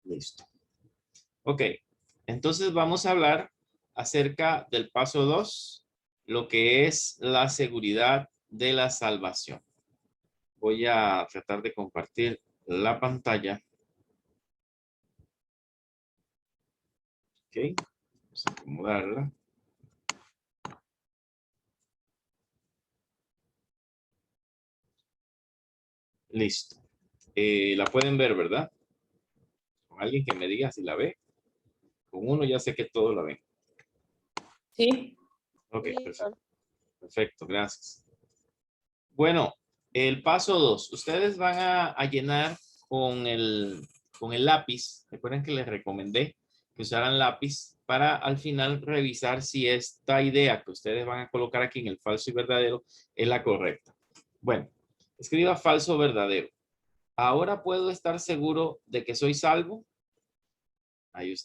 Listo. Ok, entonces vamos a hablar acerca del paso 2, lo que es la seguridad de la salvación. Voy a tratar de compartir la pantalla. Ok, vamos a acomodarla. Listo. La pueden ver, ¿verdad? Con alguien que me diga si la ve. Con uno ya sé que todos la ven. Sí. Ok, Sí, perfecto. Perfecto, gracias. Bueno, el paso 2. Ustedes van a llenar con el lápiz. Recuerden que les recomendé que usaran lápiz para al final revisar si esta idea que ustedes van a colocar aquí en el falso y verdadero es la correcta. Bueno, escriba falso o verdadero. Ahora puedo estar seguro de que soy salvo. Ahí eso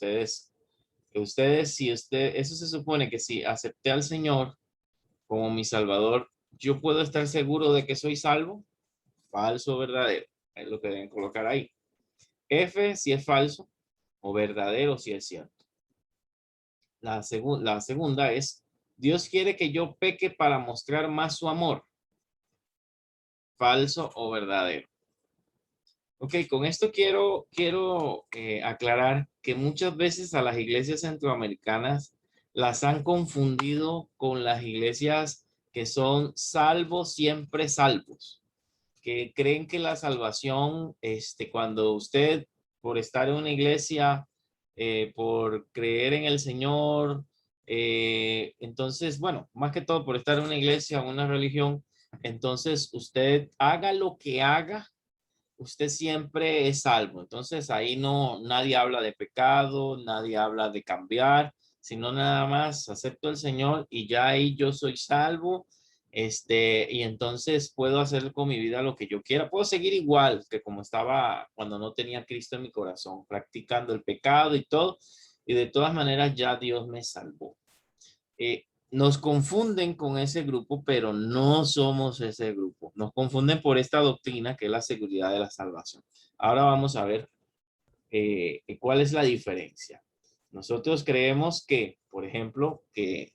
se supone que si acepté al Señor como mi Salvador, yo puedo estar seguro de que soy salvo. Falso o verdadero. Es lo que deben colocar ahí. F si es falso o verdadero si es cierto. La segunda es, Dios quiere que yo peque para mostrar más su amor. Falso o verdadero. Ok, con esto quiero aclarar que muchas veces a las iglesias centroamericanas las han confundido con las iglesias que son salvos, siempre salvos, que creen que la salvación, cuando usted, por estar en una iglesia, por creer en el Señor, entonces, bueno, más que todo por estar en una iglesia o una religión, entonces usted haga lo que haga, usted siempre es salvo. Entonces ahí no, nadie habla de pecado, nadie habla de cambiar, sino nada más acepto al Señor y ya ahí yo soy salvo. Y entonces puedo hacer con mi vida lo que yo quiera. Puedo seguir igual que como estaba cuando no tenía a Cristo en mi corazón, practicando el pecado y todo. Y de todas maneras ya Dios me salvó. Nos confunden con ese grupo, pero no somos ese grupo. Nos confunden por esta doctrina que es la seguridad de la salvación. Ahora vamos a ver cuál es la diferencia. Nosotros creemos que, por ejemplo, que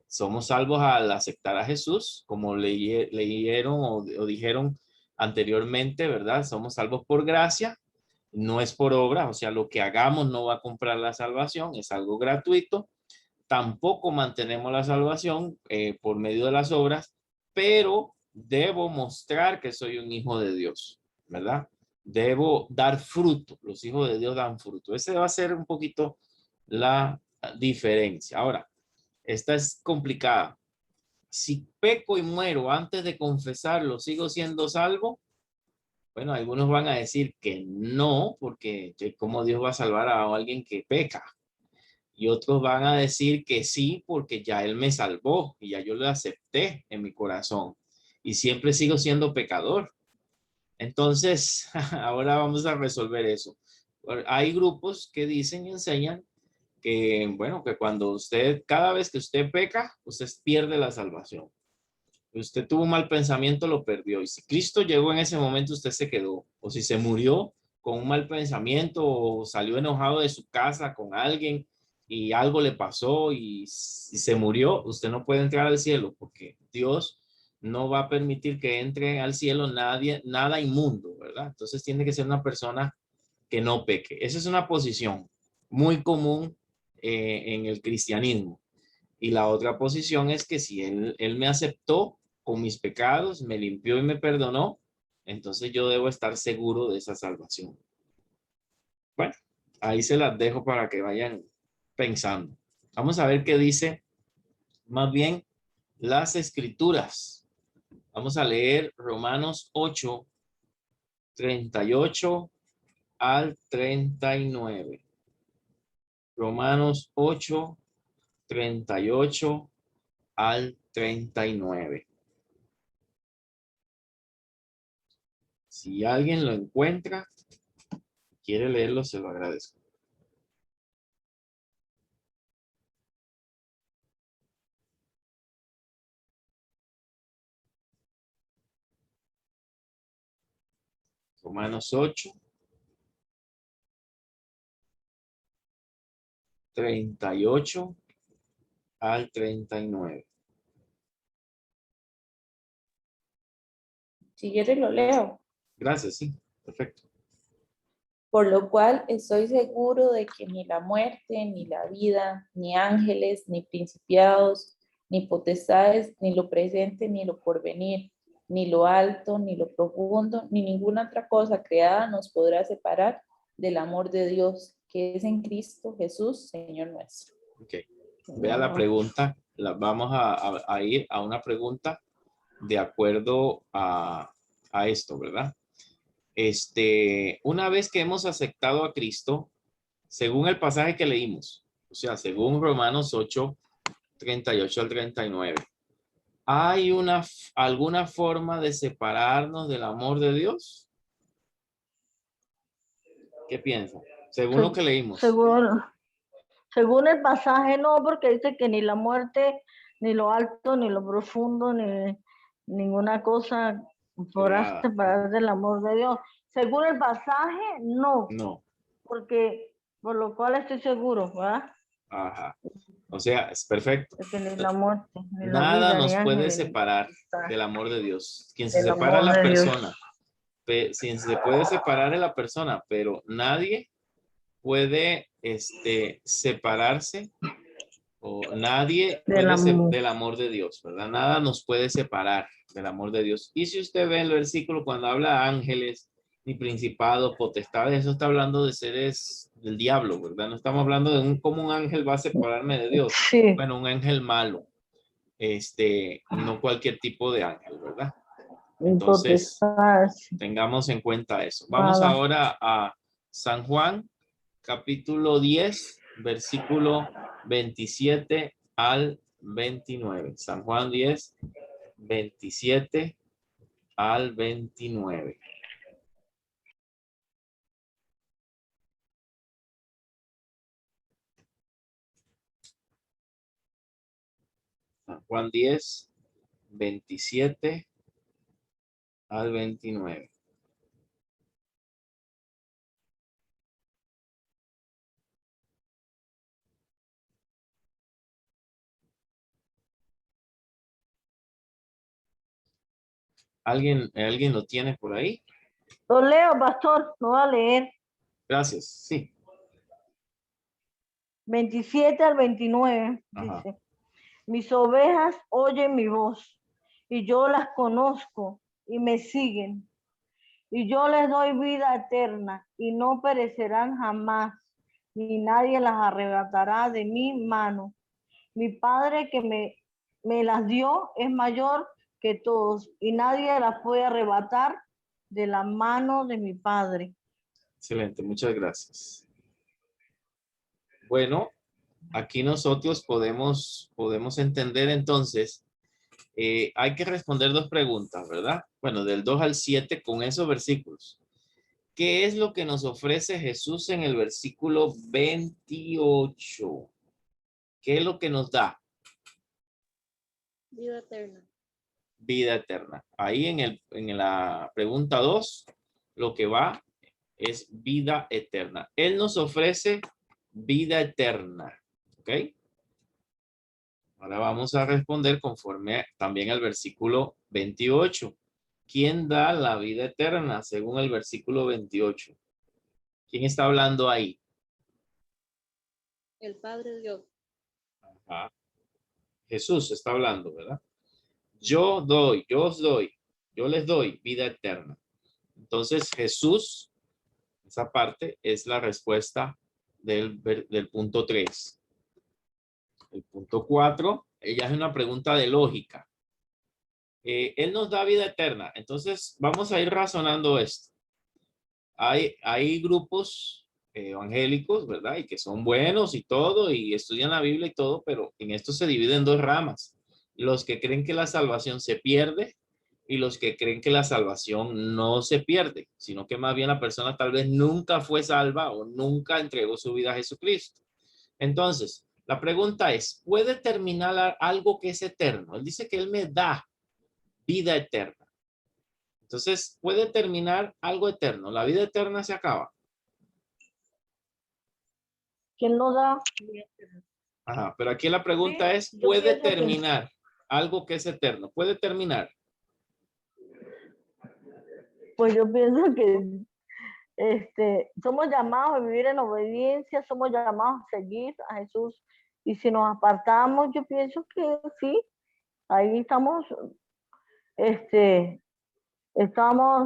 somos salvos al aceptar a Jesús, como leyeron o dijeron anteriormente, ¿verdad? Somos salvos por gracia, no es por obra, o sea, lo que hagamos no va a comprar la salvación, es algo gratuito. Tampoco mantenemos la salvación por medio de las obras, pero debo mostrar que soy un hijo de Dios, ¿verdad? Debo dar fruto. Los hijos de Dios dan fruto. Ese va a ser un poquito la diferencia. Ahora, esta es complicada. Si peco y muero antes de confesarlo, ¿sigo siendo salvo? Bueno, algunos van a decir que no, porque ¿cómo Dios va a salvar a alguien que peca? Y otros van a decir que sí, porque ya Él me salvó y ya yo lo acepté en mi corazón. Y siempre sigo siendo pecador. Entonces, ahora vamos a resolver eso. Hay grupos que dicen y enseñan que, bueno, que cuando usted, cada vez que usted peca, usted pierde la salvación. Usted tuvo un mal pensamiento, lo perdió. Y si Cristo llegó en ese momento, usted se quedó. O si se murió con un mal pensamiento o salió enojado de su casa con alguien y algo le pasó y se murió, usted no puede entrar al cielo porque Dios no va a permitir que entre al cielo nadie, nada inmundo, ¿verdad? Entonces tiene que ser una persona que no peque. Esa es una posición muy común en el cristianismo. Y la otra posición es que si él me aceptó con mis pecados, me limpió y me perdonó, entonces yo debo estar seguro de esa salvación. Bueno, ahí se las dejo para que vayan pensando. Vamos a ver qué dice más bien las escrituras. Vamos a leer Romanos 8, 38 al 39. Romanos 8, 38 al 39. Si alguien lo encuentra, quiere leerlo, se lo agradezco. Romanos 8, 38 al 39. Si quieres lo leo. Gracias, sí, perfecto. Por lo cual estoy seguro de que ni la muerte, ni la vida, ni ángeles, ni principados, ni potestades, ni lo presente, ni lo porvenir, ni lo alto, ni lo profundo, ni ninguna otra cosa creada nos podrá separar del amor de Dios, que es en Cristo Jesús, Señor nuestro. Ok. Vea la pregunta. Vamos a ir a una pregunta de acuerdo a esto, ¿verdad? Una vez que hemos aceptado a Cristo, según el pasaje que leímos, o sea, según Romanos 8, 38 al 39, ¿hay alguna forma de separarnos del amor de Dios? ¿Qué piensan? Según lo que leímos. Según el pasaje, no, porque dice que ni la muerte, ni lo alto, ni lo profundo, ni ninguna cosa podrá separar del amor de Dios. Según el pasaje, no. No. Porque, por lo cual estoy seguro, ¿verdad? Ajá. O sea, es perfecto. De que ni la muerte, ni Nada la vida, nos ni puede ángeles, separar ni del amor de Dios. Quien se del separa es amor la de Dios. persona. Si se puede separar es la persona, pero nadie puede separarse o nadie puede del amor de Dios, ¿verdad? Nada nos puede separar del amor de Dios. Y si usted ve el versículo cuando habla de ángeles, ni principados, potestades, eso está hablando de seres del diablo, ¿verdad? No estamos hablando de cómo un ángel va a separarme de Dios. Sí. Bueno, un ángel malo, no cualquier tipo de ángel, ¿verdad? Entonces, tengamos en cuenta eso. Vamos ahora a San Juan, capítulo 10, versículo 27 al 29. San Juan 10, 27 al 29. San Juan 10, 27 al 29. ¿Alguien lo tiene por ahí? Lo leo, pastor, lo voy a leer. Gracias, sí. 27 al 29, dice. Mis ovejas oyen mi voz, y yo las conozco, y me siguen. Y yo les doy vida eterna, y no perecerán jamás, ni nadie las arrebatará de mi mano. Mi Padre que me las dio es mayor que todos, y nadie las puede arrebatar de la mano de mi Padre. Excelente, muchas gracias. Bueno, aquí nosotros podemos entender entonces, hay que responder dos preguntas, ¿verdad? Bueno, del 2 al 7 con esos versículos. ¿Qué es lo que nos ofrece Jesús en el versículo 28? ¿Qué es lo que nos da? Vida eterna. Vida eterna. Ahí en la pregunta 2, lo que va es vida eterna. Él nos ofrece vida eterna. ¿Ok? Ahora vamos a responder conforme también al versículo 28. ¿Quién da la vida eterna según el versículo 28? ¿Quién está hablando ahí? El Padre Dios. Ajá. Jesús está hablando, ¿verdad? Yo os doy, yo les doy vida eterna. Entonces Jesús, esa parte es la respuesta del punto 3. El punto 4, ella es una pregunta de lógica. Él nos da vida eterna. Entonces vamos a ir razonando esto. Hay grupos evangélicos, ¿verdad? Y que son buenos y todo, y estudian la Biblia y todo, pero en esto se divide en dos ramas. Los que creen que la salvación se pierde y los que creen que la salvación no se pierde, sino que más bien la persona tal vez nunca fue salva o nunca entregó su vida a Jesucristo. Entonces, la pregunta es, ¿puede terminar algo que es eterno? Él dice que Él me da vida eterna. Entonces, puede terminar algo eterno. La vida eterna se acaba. ¿Quién nos da? Ajá, pero aquí la pregunta Sí, es, yo ¿puede pienso que- terminar algo que es eterno? ¿Puede terminar? Pues yo pienso que somos llamados a vivir en obediencia, somos llamados a seguir a Jesús. Y si nos apartamos, yo pienso que sí, ahí estamos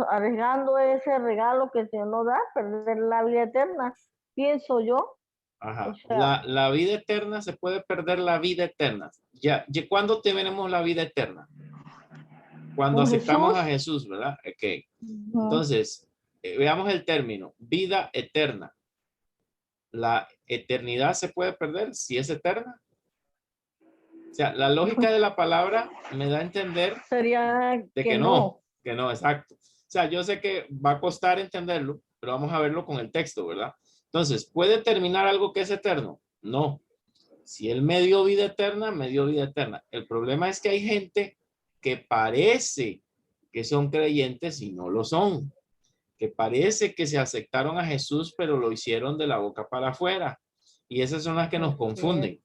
arriesgando ese regalo que el Señor nos da, perder la vida eterna, pienso yo. Ajá. O sea, La vida eterna, se puede perder la vida eterna. Ya, ¿cuándo tenemos la vida eterna? Cuando con aceptamos Jesús. a Jesús, ¿verdad? Ok. Ujú. Entonces, veamos el término, vida eterna. ¿La eternidad se puede perder si es eterna? O sea, la lógica de la palabra me da a entender Sería de que no. que no, exacto. O sea, yo sé que va a costar entenderlo, pero vamos a verlo con el texto, ¿verdad? Entonces, ¿puede terminar algo que es eterno? No. Si él me dio vida eterna, me dio vida eterna. El problema es que hay gente que parece que son creyentes y no lo son. Que parece que se aceptaron a Jesús, pero lo hicieron de la boca para afuera. Y esas son las que nos confunden.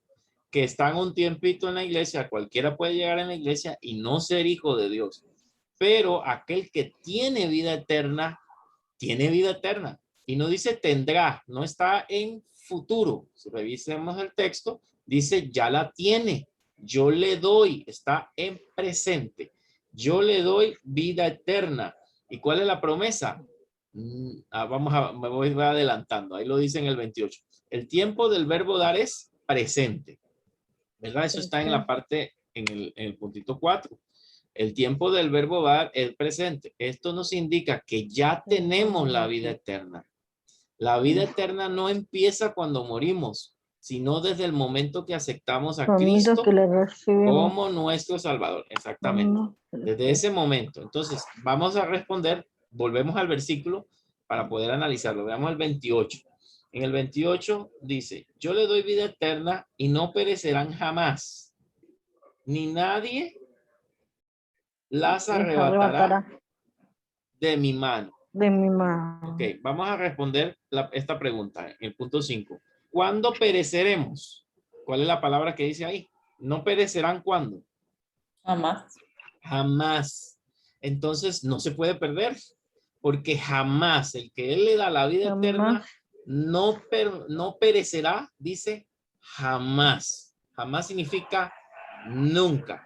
Que están un tiempito en la iglesia, cualquiera puede llegar en la iglesia y no ser hijo de Dios. Pero aquel que tiene vida eterna, tiene vida eterna. Y no dice tendrá, no está en futuro. Si revisemos el texto, dice ya la tiene. Yo le doy, está en presente. Yo le doy vida eterna. ¿Y cuál es la promesa? Me voy adelantando. Ahí lo dice en el 28. El tiempo del verbo dar es presente. ¿Verdad? Eso está en la parte, en el puntito 4. El tiempo del verbo dar es presente. Esto nos indica que ya tenemos la vida eterna. La vida eterna no empieza cuando morimos, sino desde el momento que aceptamos a Cristo Que le recibimos. como nuestro Salvador. Exactamente. Desde ese momento. Entonces, vamos a responder, volvemos al versículo para poder analizarlo. Veamos el 28. En el 28 dice, yo le doy vida eterna y no perecerán jamás, ni nadie las arrebatará de mi mano. De mi mano. Ok, vamos a responder esta pregunta, el punto 5. ¿Cuándo pereceremos? ¿Cuál es la palabra que dice ahí? ¿No perecerán cuándo? Jamás. Jamás. Entonces no se puede perder, porque jamás el que él le da la vida eterna no perecerá, dice jamás. Jamás significa nunca.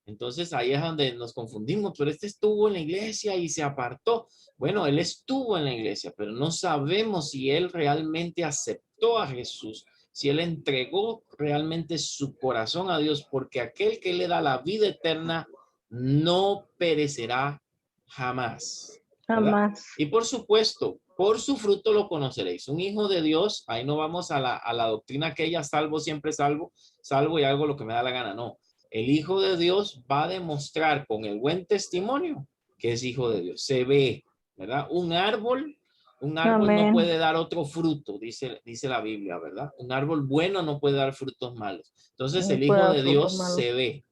Entonces ahí es donde nos confundimos, pero este estuvo en la iglesia y se apartó. Bueno, él estuvo en la iglesia, pero no sabemos si él realmente aceptó a Jesús, si él entregó realmente su corazón a Dios, porque aquel que le da la vida eterna no perecerá jamás. ¿Verdad? Jamás. Y por supuesto, por su fruto lo conoceréis. Un hijo de Dios, ahí no vamos a la doctrina aquella, salvo, siempre salvo, salvo y hago lo que me da la gana, no. El hijo de Dios va a demostrar con el buen testimonio que es hijo de Dios. Se ve, ¿verdad? Un árbol no puede dar otro fruto, dice la Biblia, ¿verdad? Un árbol bueno no puede dar frutos malos. Entonces el hijo de Dios se ve,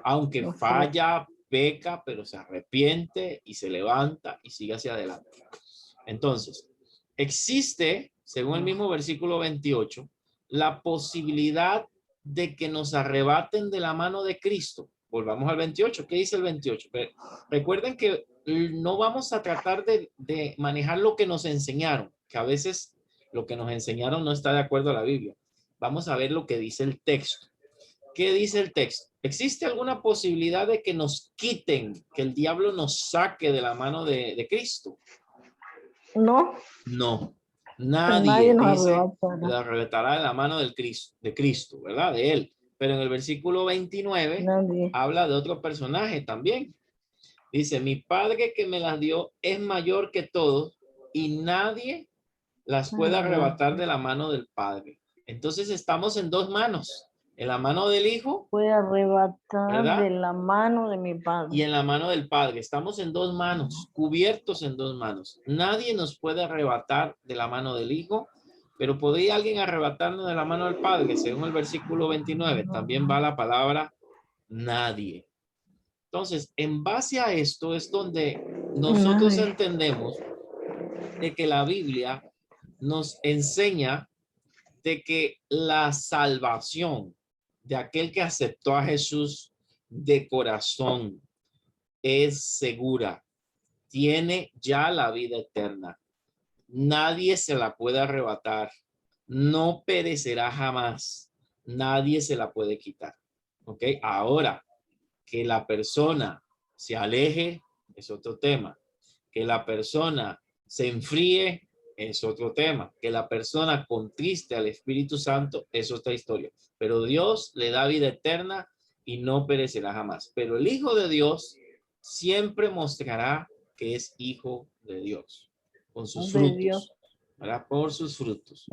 aunque falla, peca, pero se arrepiente y se levanta y sigue hacia adelante. Entonces, existe, según el mismo versículo 28, la posibilidad de que nos arrebaten de la mano de Cristo. Volvamos al 28. ¿Qué dice el 28? Recuerden que no vamos a tratar de manejar lo que nos enseñaron, que a veces lo que nos enseñaron no está de acuerdo a la Biblia. Vamos a ver lo que dice el texto. ¿Qué dice el texto? ¿Existe alguna posibilidad de que nos quiten, que el diablo nos saque de la mano de Cristo? No. No. Nadie dice, la arrebatará de la mano de Cristo, ¿verdad? De él. Pero en el versículo 29 habla de otro personaje también. Dice, mi Padre que me las dio es mayor que todos y nadie las puede arrebatar de la mano del Padre. Entonces estamos en dos manos. En la mano del Hijo. Puede arrebatar, ¿verdad?, de la mano de mi Padre. Y en la mano del Padre. Estamos en dos manos, cubiertos en dos manos. Nadie nos puede arrebatar de la mano del Hijo, pero ¿podría alguien arrebatarnos de la mano del Padre? Según el versículo 29, también va la palabra nadie. Entonces, en base a esto es donde nosotros entendemos de que la Biblia nos enseña de que la salvación de aquel que aceptó a Jesús de corazón es segura. Tiene ya la vida eterna. Nadie se la puede arrebatar. No perecerá jamás. Nadie se la puede quitar. ¿Ok? Ahora, que la persona se aleje es otro tema. Que la persona se enfríe es otro tema. Que la persona contriste al Espíritu Santo es otra historia. Pero Dios le da vida eterna y no perecerá jamás. Pero el Hijo de Dios siempre mostrará que es hijo de Dios con sus De Dios. frutos, ¿verdad? Por sus frutos.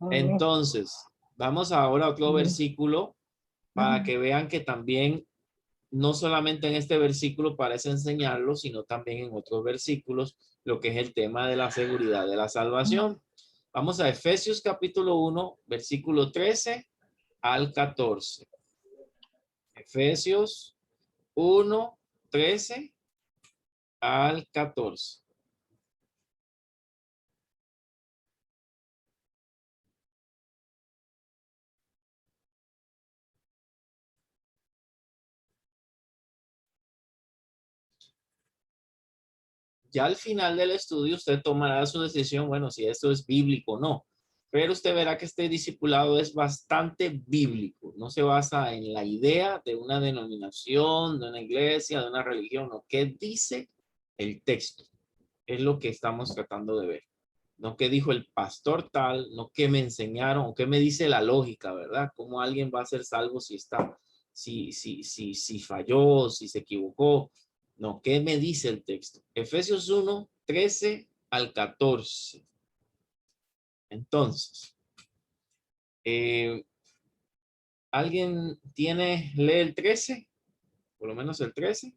Amén. Entonces, vamos ahora a otro Amén. versículo para que vean que también no solamente en este versículo parece enseñarlo, sino también en otros versículos, lo que es el tema de la seguridad de la salvación. Vamos a Efesios capítulo 1, versículo 13 al 14. Efesios 1, 13 al 14. Ya al final del estudio usted tomará su decisión, bueno, si esto es bíblico o no. Pero usted verá que este discipulado es bastante bíblico. No se basa en la idea de una denominación, de una iglesia, de una religión. No, ¿qué dice el texto? Es lo que estamos tratando de ver. No qué dijo el pastor tal, no qué me enseñaron o qué me dice la lógica, ¿verdad? ¿Cómo alguien va a ser salvo si falló, si se equivocó? No, ¿qué me dice el texto? Efesios 1, 13 al 14. Entonces, ¿alguien lee el 13? Por lo menos el 13.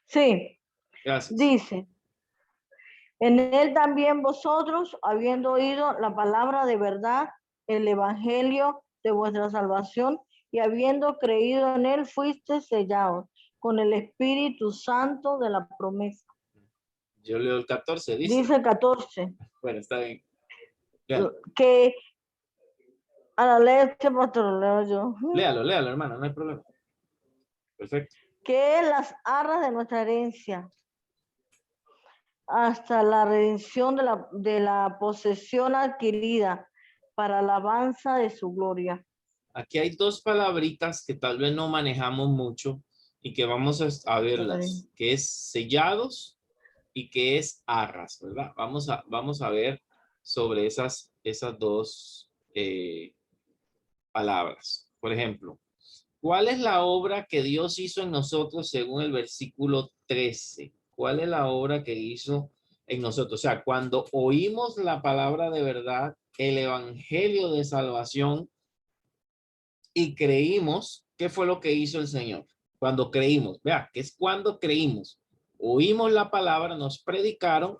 Sí, Gracias. dice, en él también vosotros, habiendo oído la palabra de verdad, el evangelio de vuestra salvación, y habiendo creído en él, fuiste sellados con el Espíritu Santo de la promesa. Yo leo el 14, dice. Dice 14. Bueno, está bien. Léalo. Que a la ley este pastor leo yo. Léalo, hermano, no hay problema. Perfecto. Que las arras de nuestra herencia hasta la redención de la posesión adquirida para alabanza de su gloria. Aquí hay dos palabritas que tal vez no manejamos mucho y que vamos a verlas, que es sellados y que es arras, ¿verdad? Vamos a ver sobre esas dos palabras. Por ejemplo, ¿cuál es la obra que Dios hizo en nosotros según el versículo 13? ¿Cuál es la obra que hizo en nosotros? O sea, cuando oímos la palabra de verdad, el evangelio de salvación y creímos, ¿qué fue lo que hizo el Señor? Cuando creímos, vea, que es cuando creímos. Oímos la palabra, nos predicaron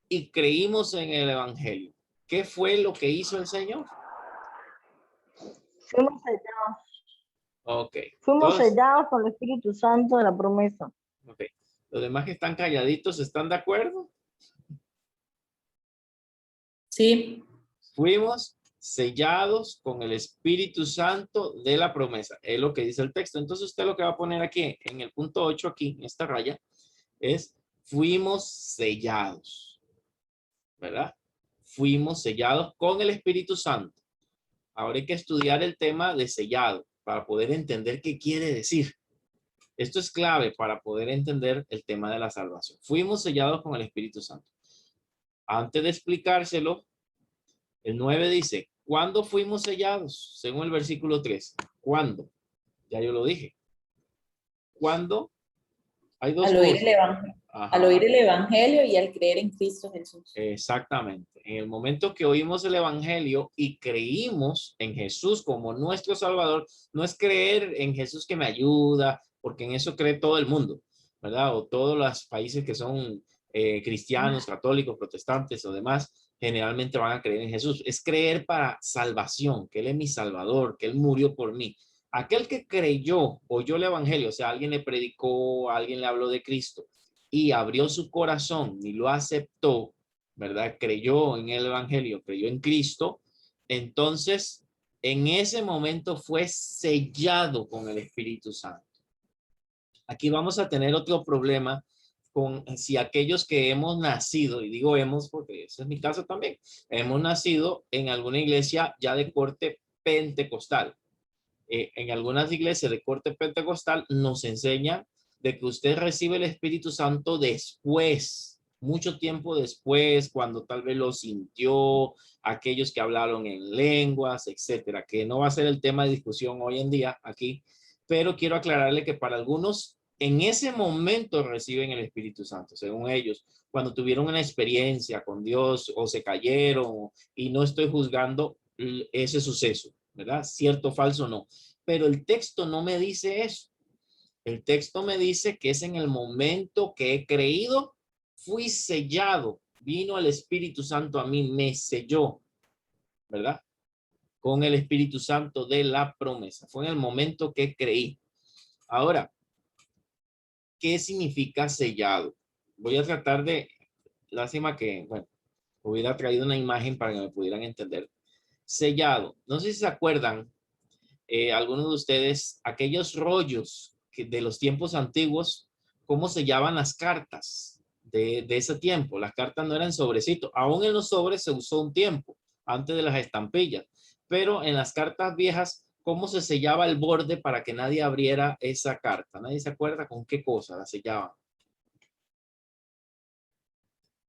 y creímos en el evangelio. ¿Qué fue lo que hizo el Señor? Fuimos sellados. Ok. Fuimos Entonces, sellados con el Espíritu Santo de la promesa. ok. Los demás que están calladitos, ¿están de acuerdo? Sí. Fuimos sellados con el Espíritu Santo de la promesa. Es lo que dice el texto. Entonces usted lo que va a poner aquí en el punto 8, aquí, en esta raya, es fuimos sellados, ¿verdad? Fuimos sellados con el Espíritu Santo. Ahora hay que estudiar el tema de sellado para poder entender qué quiere decir. Esto es clave para poder entender el tema de la salvación. Fuimos sellados con el Espíritu Santo. Antes de explicárselo, el 9 dice, ¿cuándo fuimos sellados? Según el versículo 3. ¿Cuándo? Ya yo lo dije. ¿Cuándo? Hay dos cosas. Al oír el evangelio y al creer en Cristo Jesús. Exactamente. En el momento que oímos el evangelio y creímos en Jesús como nuestro Salvador, no es creer en Jesús que me ayuda, porque en eso cree todo el mundo, ¿verdad? O todos los países que son cristianos, católicos, protestantes o demás, generalmente van a creer en Jesús. Es creer para salvación, que Él es mi Salvador, que Él murió por mí. Aquel que creyó, oyó el evangelio, o sea, alguien le predicó, alguien le habló de Cristo y abrió su corazón y lo aceptó, ¿verdad? Creyó en el evangelio, creyó en Cristo, entonces en ese momento fue sellado con el Espíritu Santo. Aquí vamos a tener otro problema con si aquellos que hemos nacido, y digo hemos porque ese es mi caso también, hemos nacido en alguna iglesia ya de corte pentecostal. En algunas iglesias de corte pentecostal nos enseñan de que usted recibe el Espíritu Santo después, mucho tiempo después, cuando tal vez lo sintió, aquellos que hablaron en lenguas, etcétera, que no va a ser el tema de discusión hoy en día aquí, pero quiero aclararle que para algunos en ese momento reciben el Espíritu Santo, según ellos, cuando tuvieron una experiencia con Dios o se cayeron, y no estoy juzgando ese suceso, ¿verdad? Cierto o falso, no. Pero el texto no me dice eso. El texto me dice que es en el momento que he creído, fui sellado, vino el Espíritu Santo a mí, me selló, ¿verdad? Con el Espíritu Santo de la promesa. Fue en el momento que creí. Ahora, ¿qué significa sellado? Voy a tratar de, lástima que, bueno, hubiera traído una imagen para que me pudieran entender. Sellado. No sé si se acuerdan, algunos de ustedes, aquellos rollos de los tiempos antiguos, cómo sellaban las cartas de ese tiempo. Las cartas no eran sobrecitos. Aún en los sobres se usó un tiempo, antes de las estampillas. Pero en las cartas viejas, ¿cómo se sellaba el borde para que nadie abriera esa carta? ¿Nadie se acuerda con qué cosa la sellaban?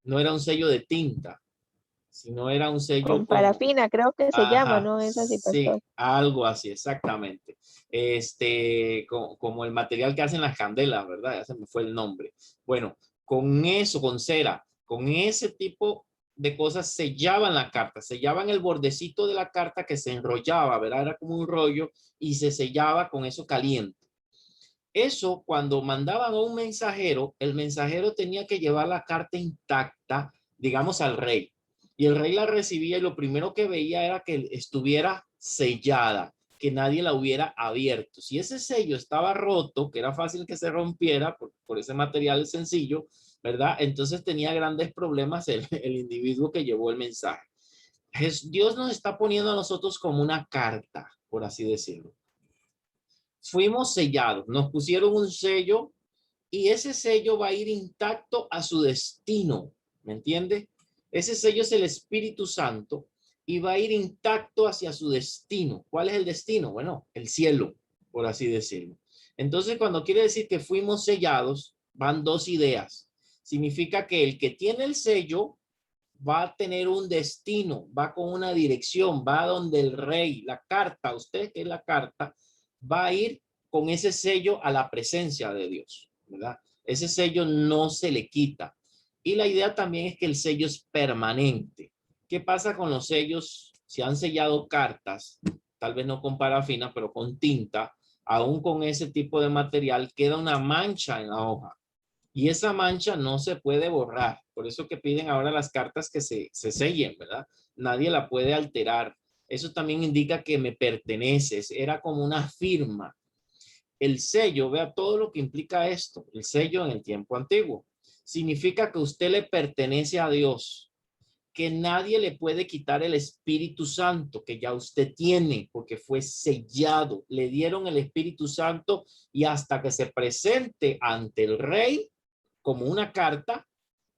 No era un sello de tinta, sino era un sello Con como... parafina, creo que se llama, Ajá, ¿no? Es así, sí, pastor. algo así, exactamente. Como el material que hacen las candelas, ¿verdad? Ya se me fue el nombre. Bueno, con eso, con cera, con ese tipo de cosas sellaban la carta, sellaban el bordecito de la carta que se enrollaba, ¿verdad? Era como un rollo y se sellaba con eso caliente. Eso, cuando mandaban a un mensajero, el mensajero tenía que llevar la carta intacta, digamos, al rey. Y el rey la recibía y lo primero que veía era que estuviera sellada, que nadie la hubiera abierto. Si ese sello estaba roto, que era fácil que se rompiera por ese material sencillo, ¿verdad? Entonces tenía grandes problemas el individuo que llevó el mensaje. Dios nos está poniendo a nosotros como una carta, por así decirlo. Fuimos sellados, nos pusieron un sello y ese sello va a ir intacto a su destino, ¿me entiende? Ese sello es el Espíritu Santo y va a ir intacto hacia su destino. ¿Cuál es el destino? Bueno, el cielo, por así decirlo. Entonces, cuando quiere decir que fuimos sellados, van dos ideas. Significa que el que tiene el sello va a tener un destino, va con una dirección, va donde el rey, la carta, usted que es la carta, va a ir con ese sello a la presencia de Dios, ¿verdad? Ese sello no se le quita. Y la idea también es que el sello es permanente. ¿Qué pasa con los sellos? Si han sellado cartas, tal vez no con parafina, pero con tinta, aún con ese tipo de material, queda una mancha en la hoja. Y esa mancha no se puede borrar. Por eso que piden ahora las cartas que se sellen, ¿verdad? Nadie la puede alterar. Eso también indica que me perteneces. Era como una firma. El sello, vea todo lo que implica esto. El sello en el tiempo antiguo. Significa que usted le pertenece a Dios. Que nadie le puede quitar el Espíritu Santo que ya usted tiene porque fue sellado. Le dieron el Espíritu Santo y hasta que se presente ante el rey como una carta,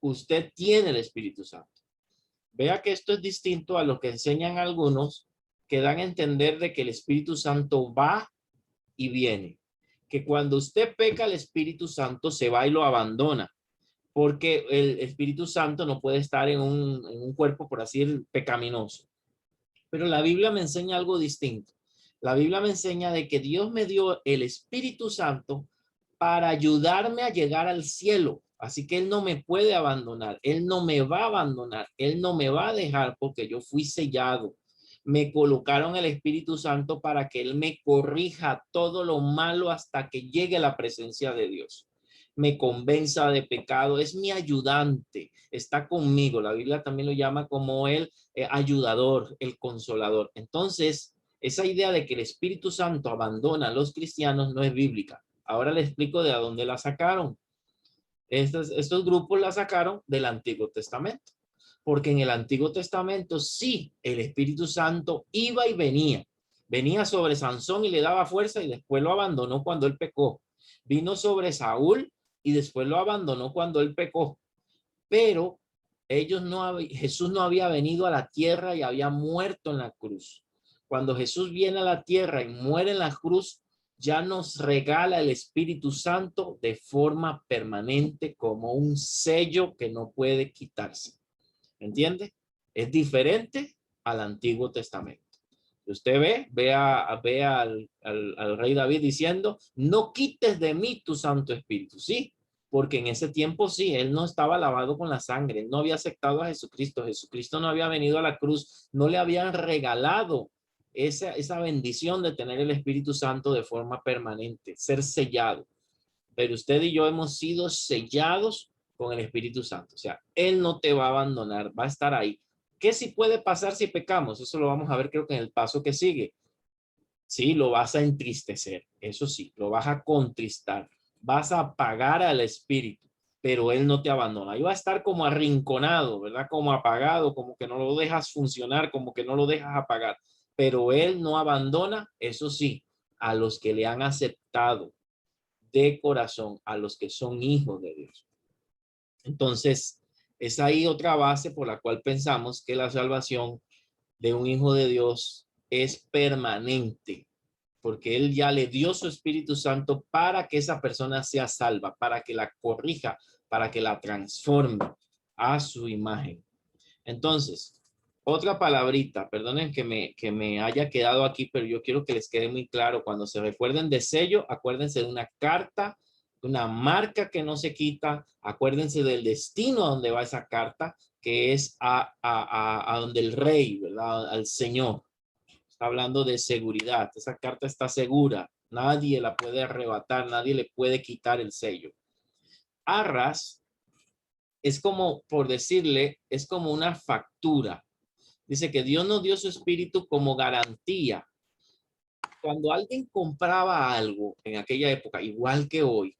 usted tiene el Espíritu Santo. Vea que esto es distinto a lo que enseñan algunos que dan a entender de que el Espíritu Santo va y viene. Que cuando usted peca, el Espíritu Santo se va y lo abandona. Porque el Espíritu Santo no puede estar en un cuerpo, por así decir, pecaminoso. Pero la Biblia me enseña algo distinto. La Biblia me enseña de que Dios me dio el Espíritu Santo para ayudarme a llegar al cielo. Así que Él no me puede abandonar. Él no me va a abandonar. Él no me va a dejar porque yo fui sellado. Me colocaron el Espíritu Santo para que Él me corrija todo lo malo hasta que llegue la presencia de Dios. Me convenza de pecado. Es mi ayudante. Está conmigo. La Biblia también lo llama como el ayudador, el consolador. Entonces, esa idea de que el Espíritu Santo abandona a los cristianos no es bíblica. Ahora le explico de dónde la sacaron. Estos grupos la sacaron del Antiguo Testamento. Porque en el Antiguo Testamento sí, el Espíritu Santo iba y venía. Venía sobre Sansón y le daba fuerza y después lo abandonó cuando él pecó. Vino sobre Saúl y después lo abandonó cuando él pecó. Pero Jesús no había venido a la tierra y había muerto en la cruz. Cuando Jesús viene a la tierra y muere en la cruz, ya nos regala el Espíritu Santo de forma permanente como un sello que no puede quitarse. ¿Entiende? Es diferente al Antiguo Testamento. Usted ve al rey David diciendo, no quites de mí tu Santo Espíritu. Sí, porque en ese tiempo sí, él no estaba lavado con la sangre, no había aceptado a Jesucristo. Jesucristo no había venido a la cruz, no le habían regalado esa bendición de tener el Espíritu Santo de forma permanente, ser sellado. Pero usted y yo hemos sido sellados con el Espíritu Santo. O sea, Él no te va a abandonar, va a estar ahí. ¿Qué sí puede pasar si pecamos? Eso lo vamos a ver creo que en el paso que sigue. Sí, lo vas a entristecer, eso sí, lo vas a contristar, vas a apagar al Espíritu, pero Él no te abandona. Ahí va a estar como arrinconado, ¿verdad? Como apagado, como que no lo dejas funcionar, como que no lo dejas apagar, pero Él no abandona, eso sí, a los que le han aceptado de corazón, a los que son hijos de Dios. Entonces, es ahí otra base por la cual pensamos que la salvación de un hijo de Dios es permanente, porque Él ya le dio su Espíritu Santo para que esa persona sea salva, para que la corrija, para que la transforme a su imagen. Entonces, otra palabrita, perdonen que me haya quedado aquí, pero yo quiero que les quede muy claro. Cuando se recuerden de sello, acuérdense de una carta, una marca que no se quita. Acuérdense del destino a donde va esa carta, que es a donde el rey, ¿verdad? Al Señor. Está hablando de seguridad. Esa carta está segura. Nadie la puede arrebatar, nadie le puede quitar el sello. Arras es como, por decirle, es como una factura. Dice que Dios nos dio su espíritu como garantía. Cuando alguien compraba algo en aquella época, igual que hoy,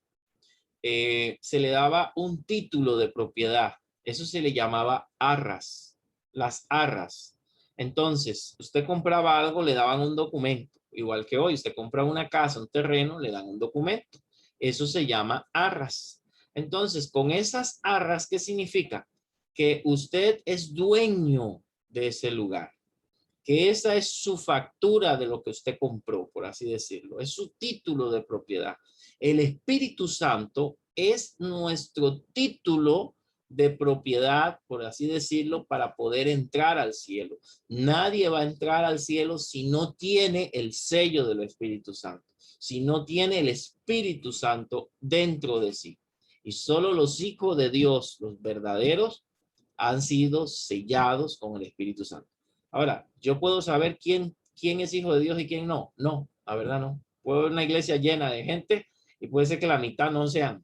se le daba un título de propiedad. Eso se le llamaba arras, las arras. Entonces, usted compraba algo, le daban un documento. Igual que hoy, usted compra una casa, un terreno, le dan un documento. Eso se llama arras. Entonces, con esas arras, ¿qué significa? Que usted es dueño de ese lugar, que esa es su factura de lo que usted compró, por así decirlo, es su título de propiedad. El Espíritu Santo es nuestro título de propiedad, por así decirlo, para poder entrar al cielo. Nadie va a entrar al cielo si no tiene el sello del Espíritu Santo, si no tiene el Espíritu Santo dentro de sí. Y solo los hijos de Dios, los verdaderos, han sido sellados con el Espíritu Santo. Ahora, yo puedo saber quién es hijo de Dios y quién no. No, la verdad no. Puedo ver una iglesia llena de gente y puede ser que la mitad no sean.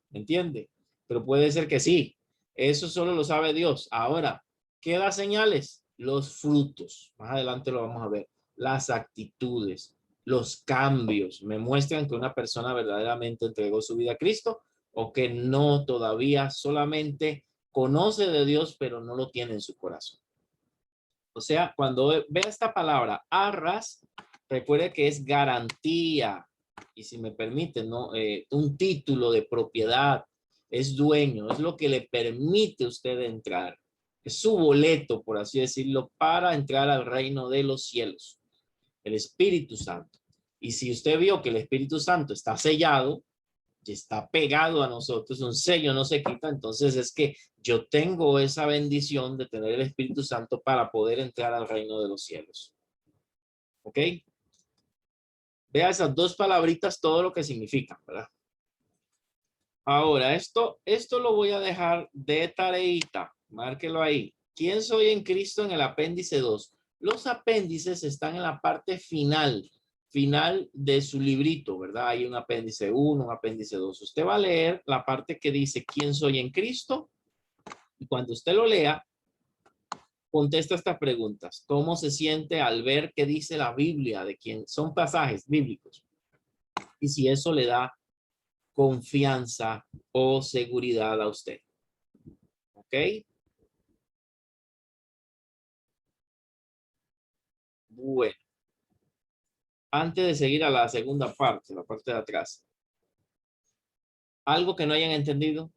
¿Me entiende? Pero puede ser que sí. Eso solo lo sabe Dios. Ahora, ¿qué da señales? Los frutos. Más adelante lo vamos a ver. Las actitudes, los cambios. Me muestran que una persona verdaderamente entregó su vida a Cristo o que no todavía, solamente conoce de Dios, pero no lo tiene en su corazón. O sea, cuando vea esta palabra arras, recuerde que es garantía. Y si me permite, ¿no? Un título de propiedad, es dueño, es lo que le permite a usted entrar. Es su boleto, por así decirlo, para entrar al reino de los cielos. El Espíritu Santo. Y si usted vio que el Espíritu Santo está sellado, y está pegado a nosotros, un sello no se quita, entonces es que yo tengo esa bendición de tener el Espíritu Santo para poder entrar al reino de los cielos. ¿Ok? Vea esas dos palabritas, todo lo que significan, ¿verdad? Ahora, esto lo voy a dejar de tareita. Márquelo ahí. ¿Quién soy en Cristo en el apéndice 2? Los apéndices están en la parte final de su librito, ¿verdad? Hay un apéndice 1, un apéndice 2. Usted va a leer la parte que dice ¿quién soy en Cristo? Y cuando usted lo lea, contesta estas preguntas. ¿Cómo se siente al ver qué dice la Biblia de quién son pasajes bíblicos? Y si eso le da confianza o seguridad a usted. ¿Ok? Bueno, antes de seguir a la segunda parte, la parte de atrás, ¿algo que no hayan entendido?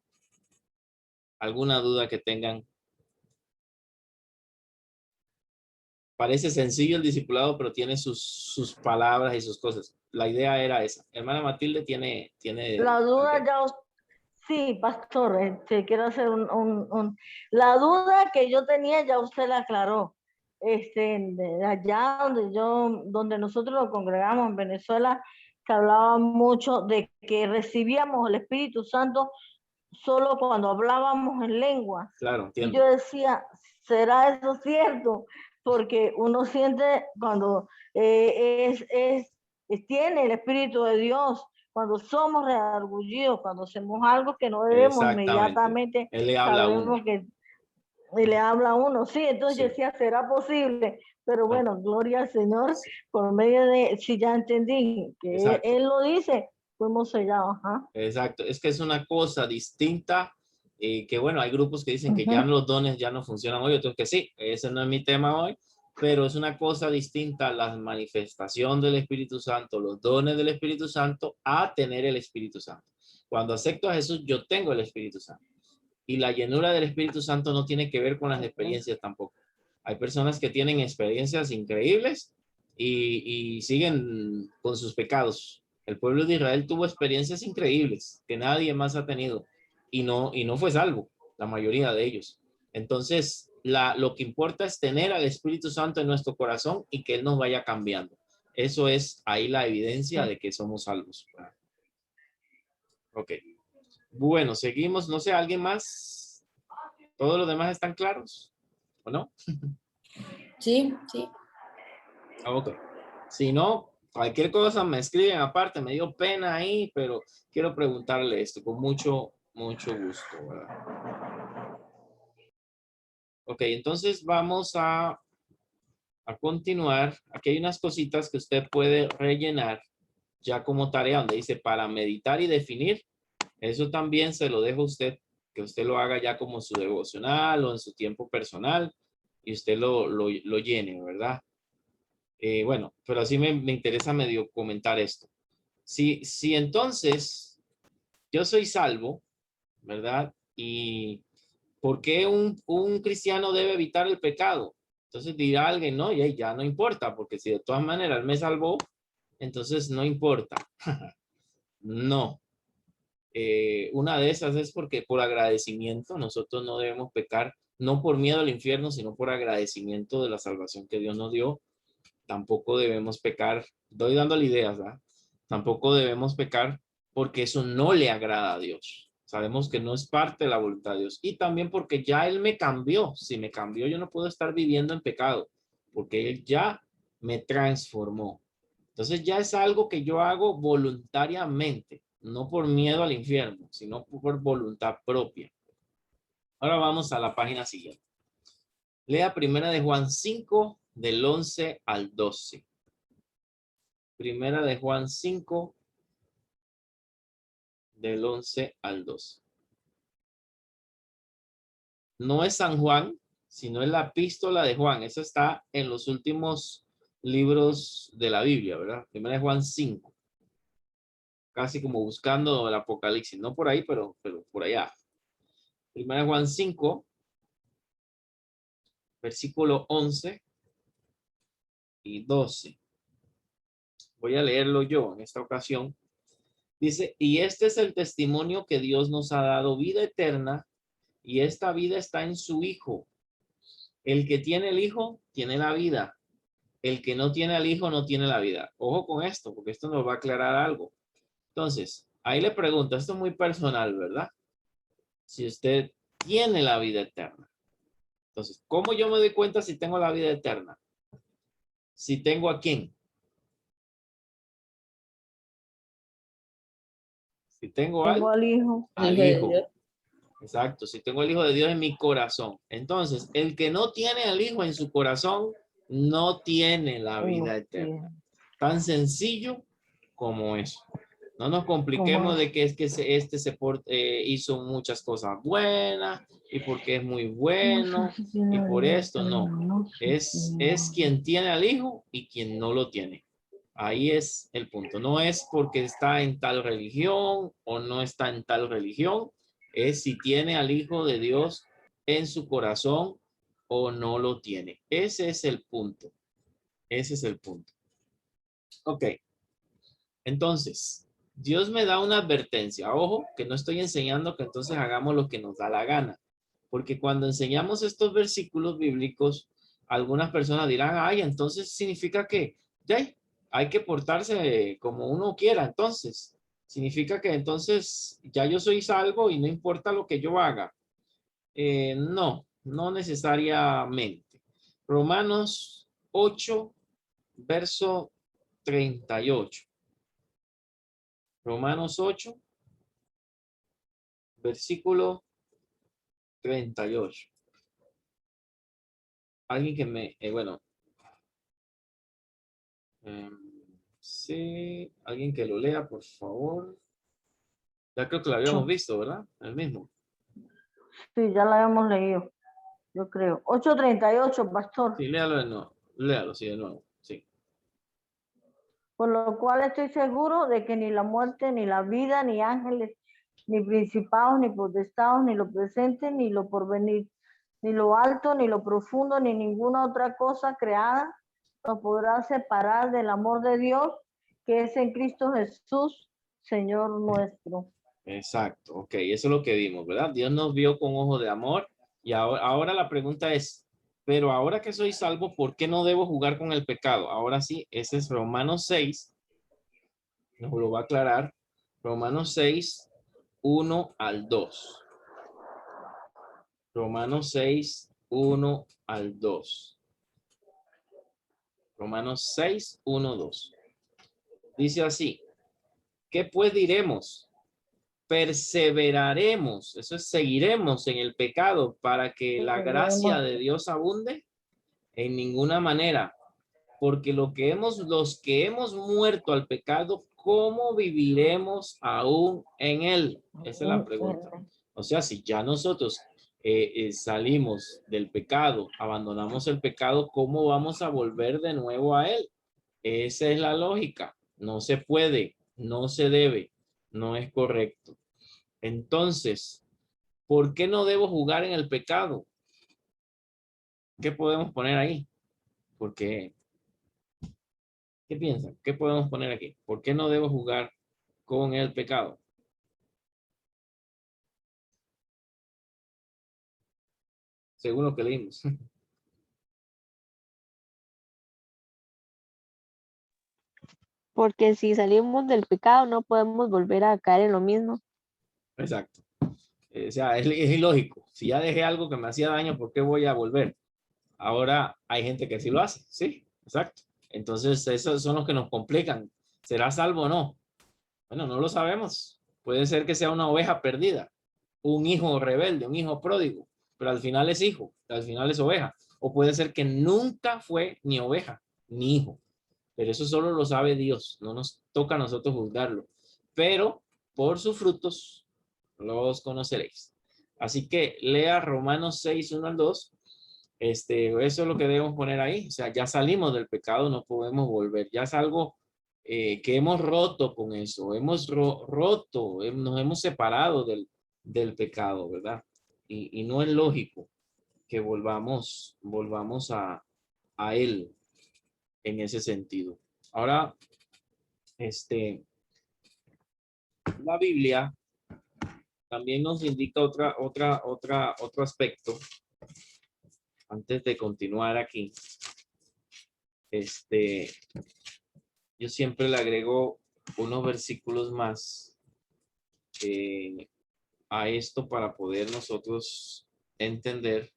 ¿Alguna duda que tengan? Parece sencillo el discipulado, pero tiene sus palabras y sus cosas. La idea era esa. Hermana Matilde tiene La duda ya, sí, pastor, quiero hacer la duda que yo tenía ya usted la aclaró. Allá donde nosotros nos congregamos en Venezuela, se hablaba mucho de que recibíamos el Espíritu Santo solo cuando hablábamos en lengua. Claro, entiendo. Y yo decía, ¿será eso cierto? Porque uno siente cuando tiene el Espíritu de Dios, cuando somos redargullidos, cuando hacemos algo que no debemos, inmediatamente Él le habla sabemos a uno. que y le habla a uno. Sí, entonces Sí. yo decía, ¿será posible? Pero bueno, gloria al Señor, por medio de, si ya entendí, que Él lo dice, fuimos sellados. Ajá. Exacto, es que es una cosa distinta, que bueno, hay grupos que dicen que ya los dones ya no funcionan hoy, otros que sí, ese no es mi tema hoy, pero es una cosa distinta la manifestación del Espíritu Santo, los dones del Espíritu Santo, a tener el Espíritu Santo. Cuando acepto a Jesús, yo tengo el Espíritu Santo. Y la llenura del Espíritu Santo no tiene que ver con las experiencias tampoco. Hay personas que tienen experiencias increíbles y siguen con sus pecados. El pueblo de Israel tuvo experiencias increíbles que nadie más ha tenido y no fue salvo, la mayoría de ellos. Entonces, lo que importa es tener al Espíritu Santo en nuestro corazón y que Él nos vaya cambiando. Eso es ahí la evidencia de que somos salvos. Ok. Bueno, seguimos. No sé, ¿alguien más? ¿Todos los demás están claros? ¿O no? Sí, sí. Ok. Si no, cualquier cosa me escriben aparte. Me dio pena ahí, pero quiero preguntarle esto con mucho gusto, ¿verdad? Ok, entonces vamos a continuar. Aquí hay unas cositas que usted puede rellenar ya como tarea, donde dice para meditar y definir. Eso también se lo dejo a usted, que usted lo haga ya como su devocional o en su tiempo personal y usted lo llene, ¿verdad? Bueno, pero así me interesa medio comentar esto. Si entonces yo soy salvo, ¿verdad? ¿Y por qué un cristiano debe evitar el pecado? Entonces dirá alguien, no, ya no importa, porque si de todas maneras él me salvó, entonces no importa. No. Una de esas es porque por agradecimiento nosotros no debemos pecar, no por miedo al infierno, sino por agradecimiento de la salvación que Dios nos dio. Tampoco debemos pecar, doy dándole ideas, ¿verdad? Tampoco debemos pecar porque eso no le agrada a Dios. Sabemos que no es parte de la voluntad de Dios. Y también porque ya Él me cambió. Si me cambió, yo no puedo estar viviendo en pecado, porque Él ya me transformó. Entonces ya es algo que yo hago voluntariamente, no por miedo al infierno, sino por voluntad propia. Ahora vamos a la página siguiente. Lea Primera de Juan 5, del 11 al 12. Primera de Juan 5, del 11 al 12. No es San Juan, sino es la epístola de Juan. Eso está en los últimos libros de la Biblia, ¿verdad? Primera de Juan 5. Casi como buscando el Apocalipsis. No por ahí, pero por allá. Primera de Juan 5, versículo 11 y 12. Voy a leerlo yo en esta ocasión. Dice, y este es el testimonio que Dios nos ha dado, vida eterna, y esta vida está en su Hijo. El que tiene el Hijo, tiene la vida. El que no tiene al Hijo, no tiene la vida. Ojo con esto, porque esto nos va a aclarar algo. Entonces, ahí le pregunto, esto es muy personal, ¿verdad? Si usted tiene la vida eterna. Entonces, ¿cómo yo me doy cuenta si tengo la vida eterna? Si tengo a quién. Si tengo al Hijo. al Hijo. Exacto, si tengo el Hijo de Dios en mi corazón. Entonces, el que no tiene al Hijo en su corazón, no tiene la vida eterna. Tan sencillo como eso. No nos compliquemos de que es que hizo muchas cosas buenas y porque es muy bueno y por esto no. Es quien tiene al hijo y quien no lo tiene. Ahí es el punto. No es porque está en tal religión o no está en tal religión. Es si tiene al Hijo de Dios en su corazón o no lo tiene. Ese es el punto. Ese es el punto. Ok. Entonces, Dios me da una advertencia. Ojo, que no estoy enseñando que entonces hagamos lo que nos da la gana. Porque cuando enseñamos estos versículos bíblicos, algunas personas dirán, ay, entonces significa que ya hay que portarse como uno quiera. Entonces, significa que entonces ya yo soy salvo y no importa lo que yo haga. No, no necesariamente. Romanos 8, verso 38. Romanos 8, versículo 38. Alguien que bueno, sí, alguien que lo lea, por favor. Ya creo que lo habíamos visto, ¿verdad? El mismo. Sí, ya la hemos leído, yo creo. 8:38, pastor. Sí, léalo de nuevo. Léalo, sí, de nuevo. Sí. Por lo cual estoy seguro de que ni la muerte, ni la vida, ni ángeles, ni principados, ni potestados, ni lo presente, ni lo porvenir, ni lo alto, ni lo profundo, ni ninguna otra cosa creada nos podrá separar del amor de Dios que es en Cristo Jesús, Señor nuestro. Exacto, ok, eso es lo que vimos, ¿verdad? Dios nos vio con ojo de amor y ahora la pregunta es, pero ahora que soy salvo, ¿por qué no debo jugar con el pecado? Ahora sí, ese es Romanos 6, nos lo va a aclarar. Romanos 6, 1 al 2. Romanos 6, 1 al 2. Romanos 6, 1, 2. Dice así, ¿qué pues diremos? Perseveraremos, eso es, seguiremos en el pecado para que la gracia de Dios abunde. En ninguna manera, porque los que hemos muerto al pecado, ¿cómo viviremos aún en él? Esa es la pregunta. O sea, si ya nosotros salimos del pecado, abandonamos el pecado, ¿cómo vamos a volver de nuevo a él? Esa es la lógica. No se puede, no se debe, no es correcto. Entonces, ¿por qué no debo jugar en el pecado? ¿Qué podemos poner ahí? Porque, ¿qué piensan? ¿Qué podemos poner aquí? ¿Por qué no debo jugar con el pecado? Según lo que leímos. Porque si salimos del pecado no podemos volver a caer en lo mismo. Exacto. O sea, es ilógico. Si ya dejé algo que me hacía daño, ¿por qué voy a volver? Ahora hay gente que sí lo hace. Sí, exacto. Entonces, esos son los que nos complican. ¿Será salvo o no? Bueno, no lo sabemos. Puede ser que sea una oveja perdida, un hijo rebelde, un hijo pródigo, pero al final es hijo, al final es oveja. O puede ser que nunca fue ni oveja, ni hijo. Pero eso solo lo sabe Dios, no nos toca a nosotros juzgarlo. Pero por sus frutos los conoceréis. Así que lea Romanos 6, 1 al 2. Eso es lo que debemos poner ahí. O sea, ya salimos del pecado, no podemos volver. Ya es algo que hemos roto con eso. Hemos roto, nos hemos separado del pecado, ¿verdad? Y no es lógico que volvamos a él en ese sentido. Ahora, la Biblia también nos indica otro aspecto antes de continuar aquí. Yo siempre le agrego unos versículos más a esto para poder nosotros entender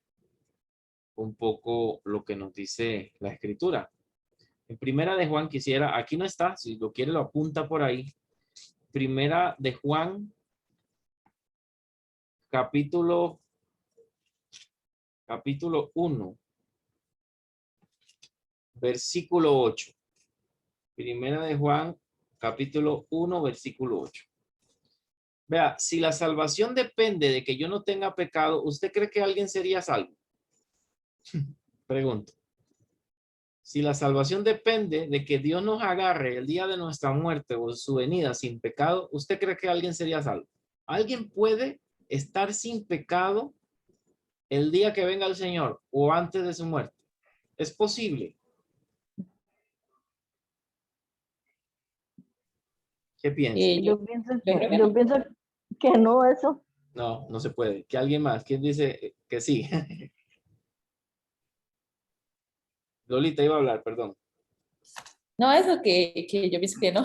un poco lo que nos dice la escritura. En Primera de Juan quisiera, aquí no está, si lo quiere lo apunta por ahí. Primera de Juan, capítulo 1, versículo 8. Primera de Juan, capítulo 1, versículo 8. Vea, si la salvación depende de que yo no tenga pecado, ¿usted cree que alguien sería salvo? Pregunto. Si la salvación depende de que Dios nos agarre el día de nuestra muerte o su venida sin pecado, ¿usted cree que alguien sería salvo? ¿Alguien puede estar sin pecado el día que venga el Señor o antes de su muerte? ¿Es posible? ¿Qué piensa? Yo, Yo pienso yo creo que yo no. pienso que no, eso. No, no se puede. ¿Que alguien más? ¿Quién dice que sí? Lolita iba a hablar, perdón. No, eso que yo pienso que no.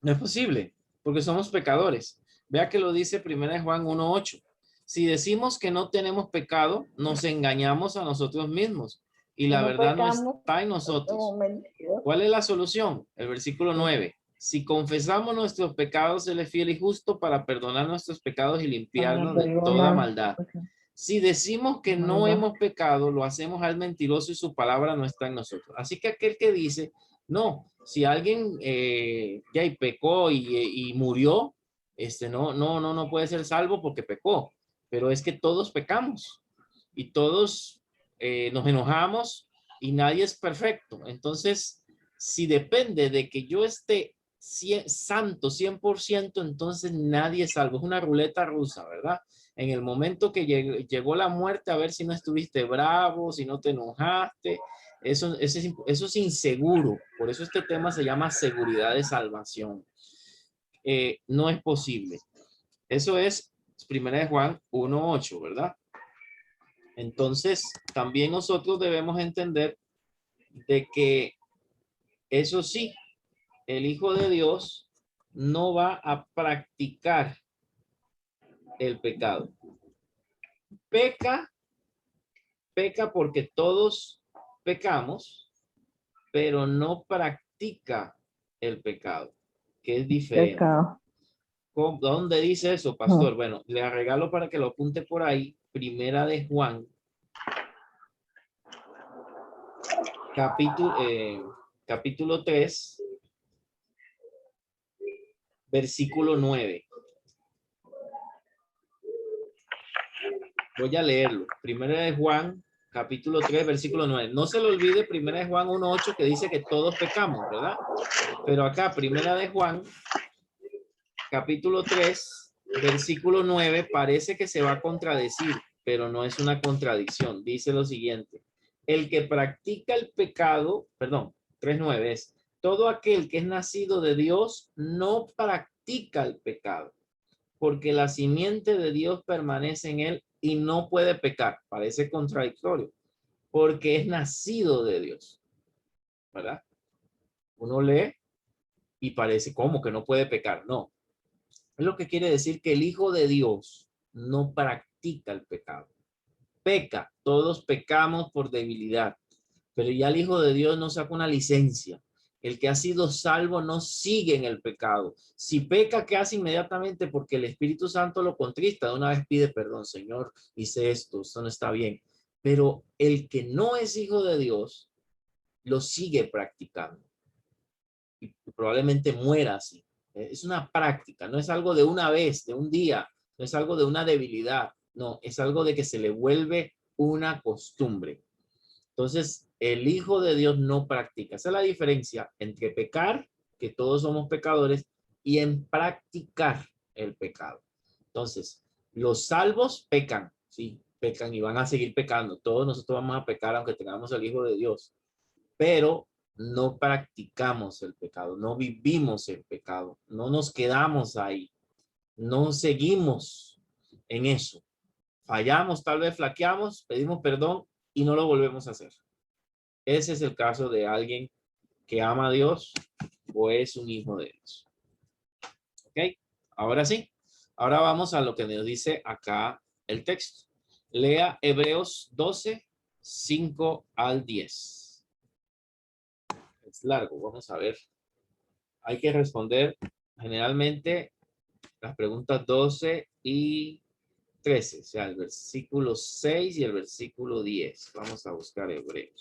No es posible, porque somos pecadores. Vea que lo dice 1 Juan 1:8. Si decimos que no tenemos pecado, nos engañamos a nosotros mismos y Si la no verdad no pecamos, está en no nosotros. somos mentirosos. ¿Cuál es la solución? El versículo 9. Si confesamos nuestros pecados, Él es fiel y justo para perdonar nuestros pecados y limpiarnos de toda maldad. Si decimos que no hemos pecado, lo hacemos al mentiroso y su palabra no está en nosotros. Así que aquel que dice, no, si alguien ya pecó y murió, no puede ser salvo porque pecó. Pero es que todos pecamos y todos nos enojamos y nadie es perfecto. Entonces, si depende de que yo esté santo 100%, entonces nadie es salvo. Es una ruleta rusa, ¿verdad? En el momento que llegó la muerte, a ver si no estuviste bravo, si no te enojaste. Eso es inseguro. Por eso este tema se llama seguridad de salvación. No es posible. Eso es 1 Juan 1:8, ¿verdad? Entonces, también nosotros debemos entender de que eso sí, el Hijo de Dios no va a practicar el pecado. Peca porque todos pecamos, pero no practica el pecado, que es diferente. Pecado. ¿Dónde dice eso, pastor? Bueno, le regalo para que lo apunte por ahí. 1 Juan, capítulo 3, versículo 9. Voy a leerlo. 1 Juan, capítulo 3, versículo 9. No se le olvide 1 Juan 1:8 que dice que todos pecamos, ¿verdad? Pero acá, 1 Juan, capítulo 3, versículo 9, parece que se va a contradecir, pero no es una contradicción. Dice lo siguiente: el que practica el pecado, perdón, 3:9 es, todo aquel que es nacido de Dios no practica el pecado, porque la simiente de Dios permanece en él y no puede pecar. Parece contradictorio, porque es nacido de Dios, ¿verdad? Uno lee y parece como que no puede pecar. No, es lo que quiere decir que el Hijo de Dios no practica el pecado. Peca, todos pecamos por debilidad, pero ya el Hijo de Dios no saca una licencia. El que ha sido salvo no sigue en el pecado. Si peca, ¿qué hace inmediatamente? Porque el Espíritu Santo lo contrista. De una vez pide perdón, Señor, hice esto no está bien. Pero el que no es hijo de Dios, lo sigue practicando. Y probablemente muera así. Es una práctica, no es algo de una vez, de un día, no es algo de una debilidad, no, es algo de que se le vuelve una costumbre. Entonces, el Hijo de Dios no practica. Esa es la diferencia entre pecar, que todos somos pecadores, y en practicar el pecado. Entonces, los salvos pecan, sí, pecan y van a seguir pecando. Todos nosotros vamos a pecar aunque tengamos el Hijo de Dios, pero no practicamos el pecado, no vivimos el pecado, no nos quedamos ahí, no seguimos en eso. Fallamos, tal vez flaqueamos, pedimos perdón y no lo volvemos a hacer. Ese es el caso de alguien que ama a Dios o es un hijo de Dios. ¿Ok? Ahora sí. Ahora vamos a lo que nos dice acá el texto. Lea Hebreos 12, 5 al 10. Es largo, vamos a ver. Hay que responder generalmente las preguntas 12 y 13, o sea, el versículo 6 y el versículo 10. Vamos a buscar Hebreos.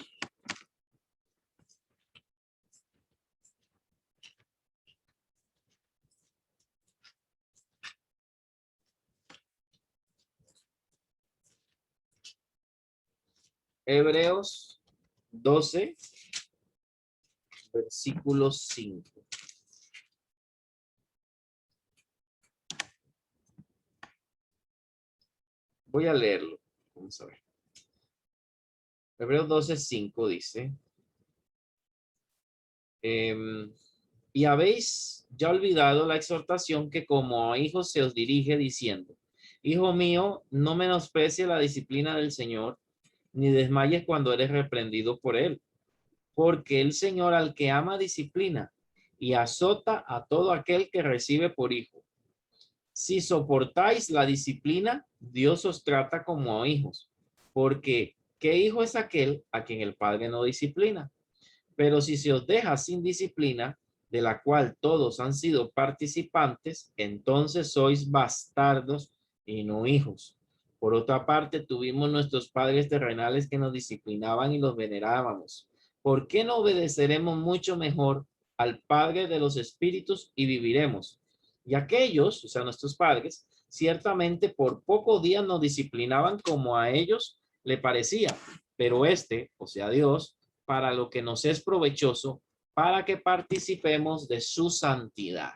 Hebreos 12, versículo 5. Voy a leerlo. Vamos a ver. Hebreos 12, 5 dice, y habéis ya olvidado la exhortación que como a hijos se os dirige diciendo, hijo mío, no menosprecie la disciplina del Señor, ni desmayes cuando eres reprendido por él, porque el Señor al que ama disciplina y azota a todo aquel que recibe por hijo. Si soportáis la disciplina, Dios os trata como a hijos, porque ¿qué hijo es aquel a quien el Padre no disciplina? Pero si se os deja sin disciplina, de la cual todos han sido participantes, entonces sois bastardos y no hijos. Por otra parte, tuvimos nuestros padres terrenales que nos disciplinaban y los venerábamos. ¿Por qué no obedeceremos mucho mejor al Padre de los Espíritus y viviremos? Y aquellos, o sea, nuestros padres, ciertamente por pocos días nos disciplinaban como a ellos le parecía, pero o sea, Dios, para lo que nos es provechoso, para que participemos de su santidad.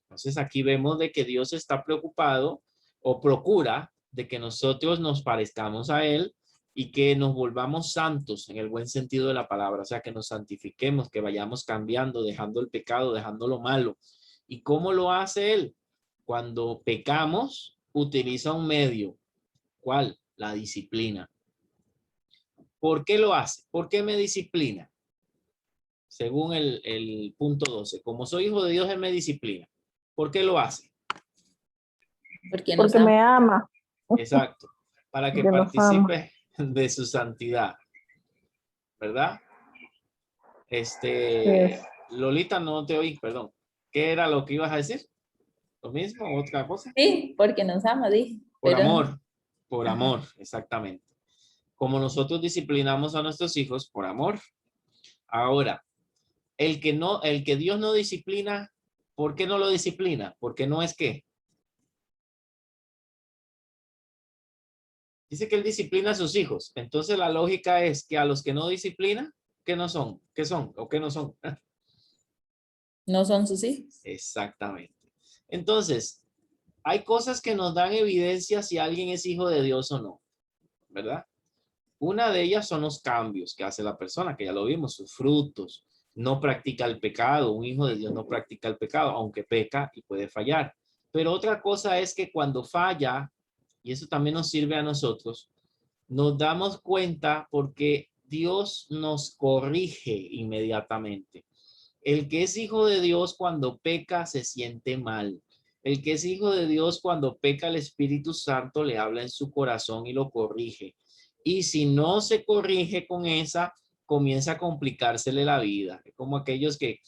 Entonces aquí vemos de que Dios está preocupado o procura de que nosotros nos parezcamos a Él y que nos volvamos santos en el buen sentido de la palabra, o sea, que nos santifiquemos, que vayamos cambiando, dejando el pecado, dejando lo malo. ¿Y cómo lo hace Él? Cuando pecamos, utiliza un medio. ¿Cuál? La disciplina. ¿Por qué lo hace? ¿Por qué me disciplina? Según el punto 12. Como soy hijo de Dios, Él me disciplina. ¿Por qué lo hace? Porque Porque me ama. Exacto. Para que Porque nos ama. participe de su santidad. ¿Verdad? Yes. Lolita, no te oí, perdón. ¿Qué era lo que ibas a decir? ¿Lo mismo o otra cosa? Sí, porque nos ama, dije. Por Pero, amor. Por ajá. amor, exactamente. Como nosotros disciplinamos a nuestros hijos por amor. Ahora, el que Dios no disciplina, ¿por qué no lo disciplina? Porque no es que. Dice que él disciplina a sus hijos. Entonces la lógica es que a los que no disciplina, ¿qué no son? ¿Qué son? ¿O qué no son? No son sus hijos. Exactamente. Entonces, hay cosas que nos dan evidencia si alguien es hijo de Dios o no, ¿verdad? Una de ellas son los cambios que hace la persona, que ya lo vimos, sus frutos. No practica el pecado. Un hijo de Dios no practica el pecado, aunque peca y puede fallar. Pero otra cosa es que cuando falla, y eso también nos sirve a nosotros, nos damos cuenta porque Dios nos corrige inmediatamente. El que es hijo de Dios cuando peca se siente mal. El que es hijo de Dios cuando peca, el Espíritu Santo le habla en su corazón y lo corrige. Y si no se corrige con esa, comienza a complicársele la vida. Es como aquellos que,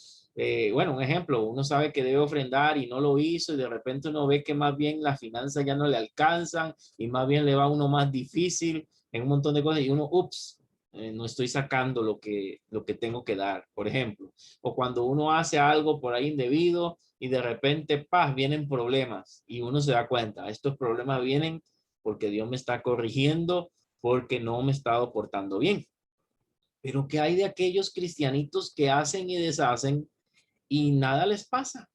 bueno, un ejemplo, uno sabe que debe ofrendar y no lo hizo y de repente uno ve que más bien las finanzas ya no le alcanzan y más bien le va a uno más difícil en un montón de cosas y uno, ups, no estoy sacando lo que tengo que dar, por ejemplo. O cuando uno hace algo por ahí indebido y de repente, paz, vienen problemas y uno se da cuenta, estos problemas vienen porque Dios me está corrigiendo, porque no me he estado portando bien. Pero ¿qué hay de aquellos cristianitos que hacen y deshacen y nada les pasa?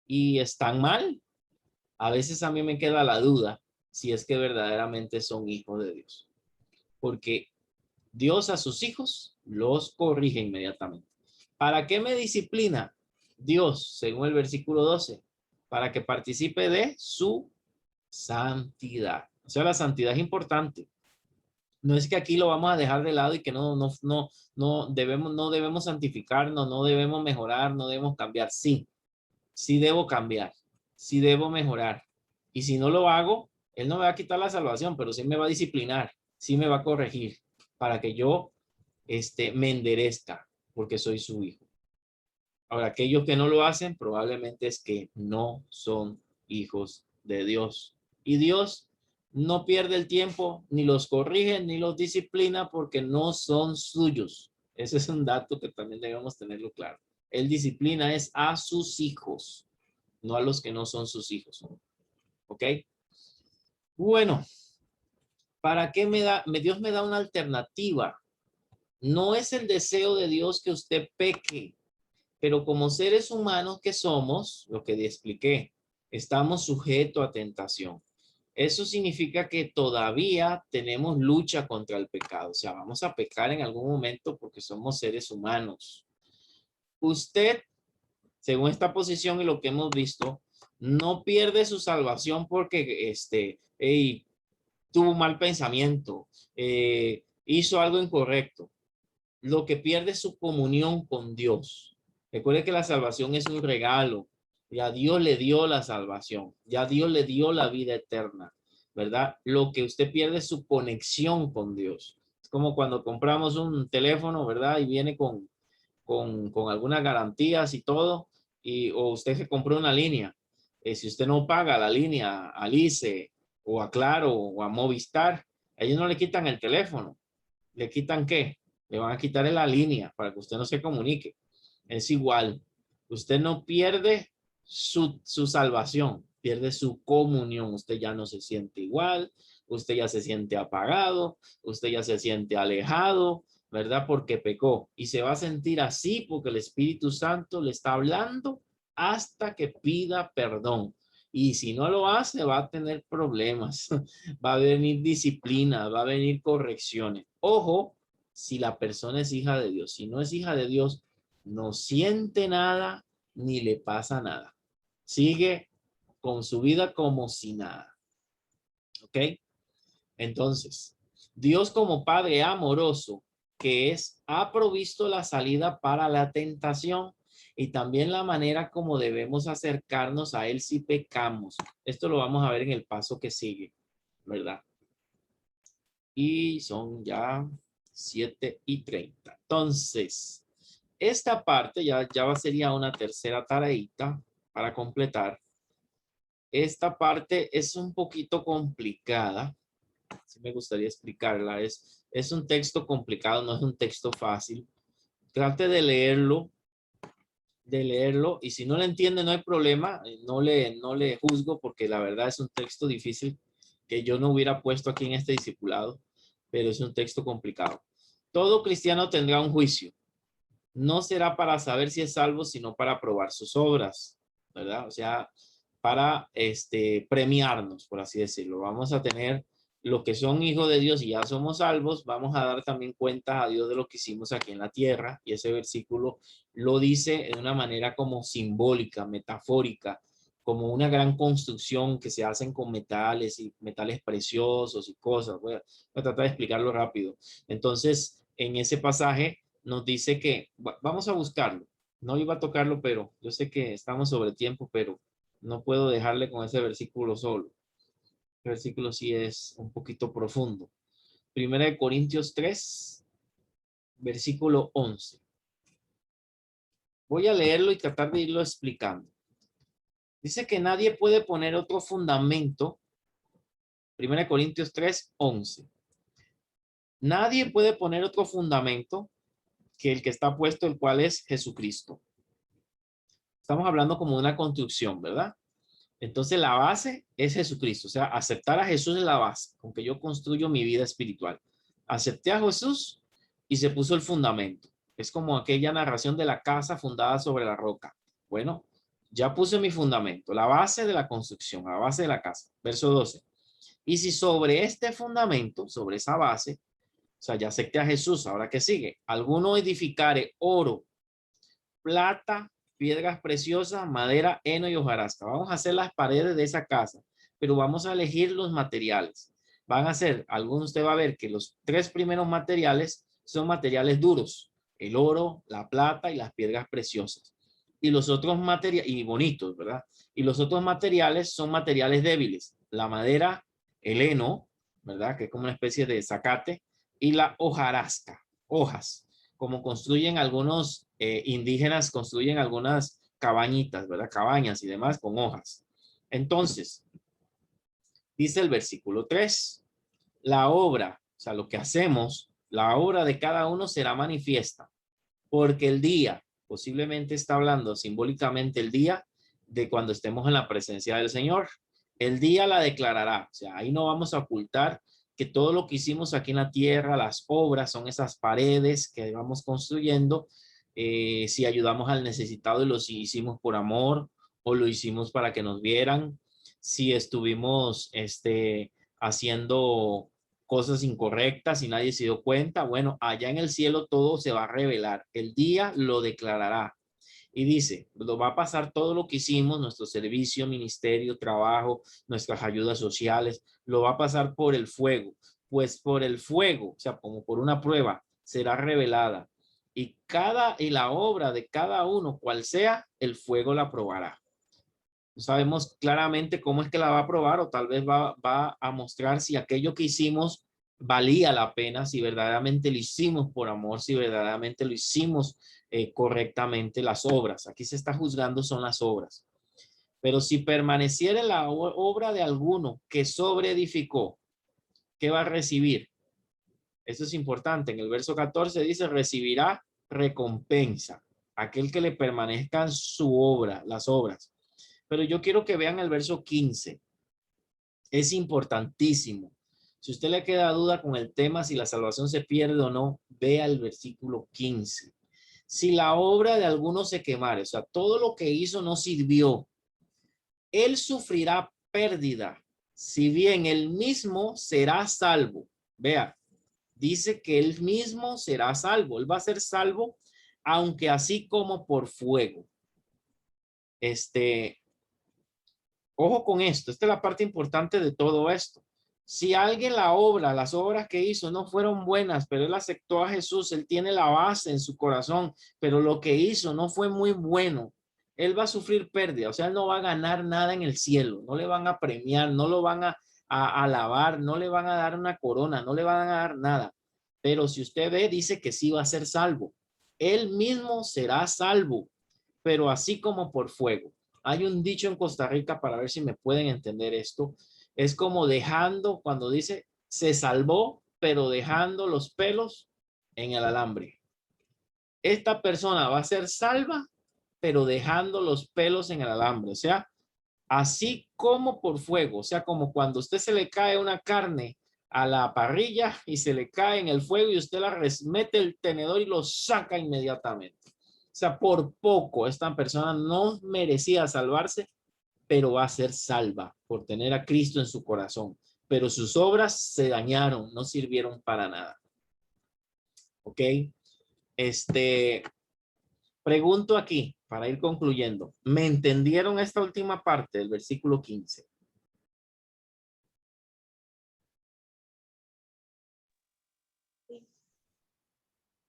Y están mal. A veces a mí me queda la duda si es que verdaderamente son hijos de Dios. Porque Dios a sus hijos los corrige inmediatamente. ¿Para qué me disciplina Dios, según el versículo 12? Para que participe de su santidad. O sea, la santidad es importante. No es que aquí lo vamos a dejar de lado y que no debemos santificarnos, no debemos mejorar, no debemos cambiar. Sí, sí debo cambiar, sí debo mejorar. Y si no lo hago, Él no me va a quitar la salvación, pero sí me va a disciplinar, sí me va a corregir para que yo me enderezca porque soy su hijo. Ahora, aquellos que no lo hacen, probablemente es que no son hijos de Dios. Y Dios no pierde el tiempo, ni los corrige, ni los disciplina porque no son suyos. Ese es un dato que también debemos tenerlo claro. Él disciplina es a sus hijos, no a los que no son sus hijos. ¿Ok? Bueno, ¿Para qué Dios me da una alternativa? No es el deseo de Dios que usted peque, pero como seres humanos que somos, lo que le expliqué, estamos sujetos a tentación. Eso significa que todavía tenemos lucha contra el pecado. O sea, vamos a pecar en algún momento porque somos seres humanos. Usted, según esta posición y lo que hemos visto, no pierde su salvación porque tuvo un mal pensamiento, hizo algo incorrecto. Lo que pierde es su comunión con Dios. Recuerde que la salvación es un regalo. Ya Dios le dio la salvación. Ya Dios le dio la vida eterna, ¿verdad? Lo que usted pierde es su conexión con Dios. Es como cuando compramos un teléfono, ¿verdad? Y viene con algunas garantías y todo. O usted se compró una línea. Si usted no paga la línea a Alice o a Claro o a Movistar, ellos no le quitan el teléfono. ¿Le quitan qué? Le van a quitar la línea para que usted no se comunique. Es igual. Usted no pierde su salvación, pierde su comunión. Usted ya no se siente igual, usted ya se siente apagado, usted ya se siente alejado, ¿verdad? Porque pecó. Y se va a sentir así porque el Espíritu Santo le está hablando hasta que pida perdón. Y si no lo hace, va a tener problemas. Va a venir disciplina, va a venir correcciones. Ojo, si la persona es hija de Dios. Si no es hija de Dios, no siente nada ni le pasa nada. Sigue con su vida como si nada. ¿Ok? Entonces, Dios como Padre amoroso que es, ha provisto la salida para la tentación y también la manera como debemos acercarnos a Él si pecamos. Esto lo vamos a ver en el paso que sigue, ¿verdad? Y son ya 7:30. Entonces, esta parte ya sería una tercera tareita para completar. Esta parte es un poquito complicada. Sí me gustaría explicarla. Es un texto complicado, no es un texto fácil. Trate de leerlo y si no le entiende no hay problema. No le juzgo porque la verdad es un texto difícil que yo no hubiera puesto aquí en este discipulado, pero es un texto complicado. Todo cristiano tendrá un juicio. No será para saber si es salvo, sino para probar sus obras, ¿verdad? O sea, para premiarnos, por así decirlo. Vamos a tener los que son hijos de Dios y ya somos salvos, vamos a dar también cuenta a Dios de lo que hicimos aquí en la tierra. Y ese versículo lo dice de una manera como simbólica, metafórica, como una gran construcción que se hacen con metales y metales preciosos y cosas. Voy a tratar de explicarlo rápido. Entonces, en ese pasaje nos dice que vamos a buscarlo. No iba a tocarlo, pero yo sé que estamos sobre tiempo, pero no puedo dejarle con ese versículo solo. El versículo sí es un poquito profundo. Primera de Corintios 3, versículo 11. Voy a leerlo y tratar de irlo explicando. Dice que nadie puede poner otro fundamento. Primera de Corintios 3, 11. Nadie puede poner otro fundamento que el que está puesto, el cual es Jesucristo. Estamos hablando como de una construcción, ¿verdad? Entonces la base es Jesucristo. O sea, aceptar a Jesús es la base con que yo construyo mi vida espiritual. Acepté a Jesús y se puso el fundamento. Es como aquella narración de la casa fundada sobre la roca. Bueno, ya puse mi fundamento, la base de la construcción, la base de la casa. Verso 12. Y si sobre este fundamento, sobre esa base, o sea, ya acepté a Jesús, ahora ¿qué sigue? Alguno edificare oro, plata, piedras preciosas, madera, heno y hojarasca. Vamos a hacer las paredes de esa casa, pero vamos a elegir los materiales. Van a ser, algunos usted va a ver que los 3 primeros materiales son materiales duros, el oro, la plata y las piedras preciosas. Y los otros materiales, y bonitos, ¿verdad? Y los otros materiales son materiales débiles, la madera, el heno, ¿verdad? Que es como una especie de zacate, y la hojarasca, hojas, como construyen algunos indígenas, construyen algunas cabañitas, ¿verdad? Cabañas y demás con hojas. Entonces, dice el versículo 3, la obra, o sea, lo que hacemos, la obra de cada uno será manifiesta, porque el día, posiblemente está hablando simbólicamente el día de cuando estemos en la presencia del Señor, el día la declarará, o sea, ahí no vamos a ocultar que todo lo que hicimos aquí en la tierra, las obras, son esas paredes que vamos construyendo. Si ayudamos al necesitado y lo hicimos por amor o lo hicimos para que nos vieran, si estuvimos haciendo cosas incorrectas y nadie se dio cuenta, bueno, allá en el cielo todo se va a revelar. El día lo declarará. Y dice, lo va a pasar todo lo que hicimos, nuestro servicio, ministerio, trabajo, nuestras ayudas sociales, lo va a pasar por el fuego. Pues por el fuego, o sea, como por una prueba, será revelada. Y la obra de cada uno, cual sea, el fuego la probará. No sabemos claramente cómo es que la va a probar, o tal vez va a mostrar si aquello que hicimos valía la pena, si verdaderamente lo hicimos por amor, si verdaderamente lo hicimos correctamente, las obras. Aquí se está juzgando son las obras. Pero si permaneciera en la obra de alguno que sobreedificó, ¿qué va a recibir? Eso es importante. En el verso 14 dice, recibirá recompensa. Aquel que le permanezcan su obra, las obras. Pero yo quiero que vean el verso 15. Es importantísimo. Si usted le queda duda con el tema, si la salvación se pierde o no, vea el versículo 15. Si la obra de alguno se quemare, o sea, todo lo que hizo no sirvió, él sufrirá pérdida, si bien él mismo será salvo. Vea, dice que él mismo será salvo. Él va a ser salvo, aunque así como por fuego. Ojo con esto, esta es la parte importante de todo esto. Si alguien las obras que hizo no fueron buenas, pero él aceptó a Jesús, él tiene la base en su corazón, pero lo que hizo no fue muy bueno, él va a sufrir pérdida, o sea, él no va a ganar nada en el cielo, no le van a premiar, no lo van a alabar, no le van a dar una corona, no le van a dar nada. Pero si usted ve, dice que sí va a ser salvo. Él mismo será salvo, pero así como por fuego. Hay un dicho en Costa Rica, para ver si me pueden entender esto. Es como dejando, cuando dice, se salvó, pero dejando los pelos en el alambre. Esta persona va a ser salva, pero dejando los pelos en el alambre. O sea, así como por fuego. O sea, como cuando a usted se le cae una carne a la parrilla y se le cae en el fuego y usted mete el tenedor y lo saca inmediatamente. O sea, por poco esta persona no merecía salvarse, pero va a ser salva por tener a Cristo en su corazón. Pero sus obras se dañaron, no sirvieron para nada. ¿Ok? Pregunto aquí, para ir concluyendo. ¿Me entendieron esta última parte del versículo 15?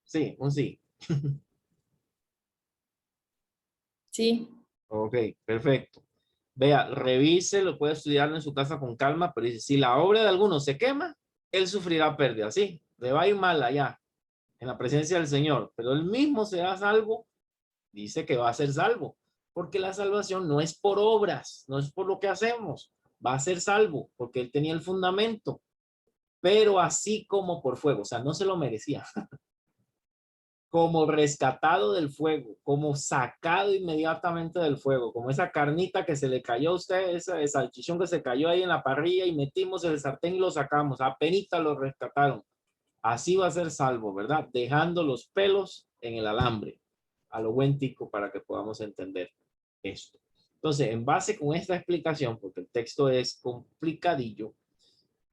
Sí, un sí. Sí. Ok, perfecto. Vea, revise, lo puede estudiar en su casa con calma, pero dice, si la obra de alguno se quema, él sufrirá pérdida. Sí, le va a ir mal allá, en la presencia del Señor, pero él mismo será salvo. Dice que va a ser salvo, porque la salvación no es por obras, no es por lo que hacemos, va a ser salvo, porque él tenía el fundamento, pero así como por fuego, o sea, no se lo merecía. Como rescatado del fuego, como sacado inmediatamente del fuego, como esa carnita que se le cayó a usted, esa salchichón que se cayó ahí en la parrilla y metimos el sartén y lo sacamos, apenita lo rescataron. Así va a ser salvo, ¿verdad? Dejando los pelos en el alambre, a lo buen tico, para que podamos entender esto. Entonces, en base con esta explicación, porque el texto es complicadillo,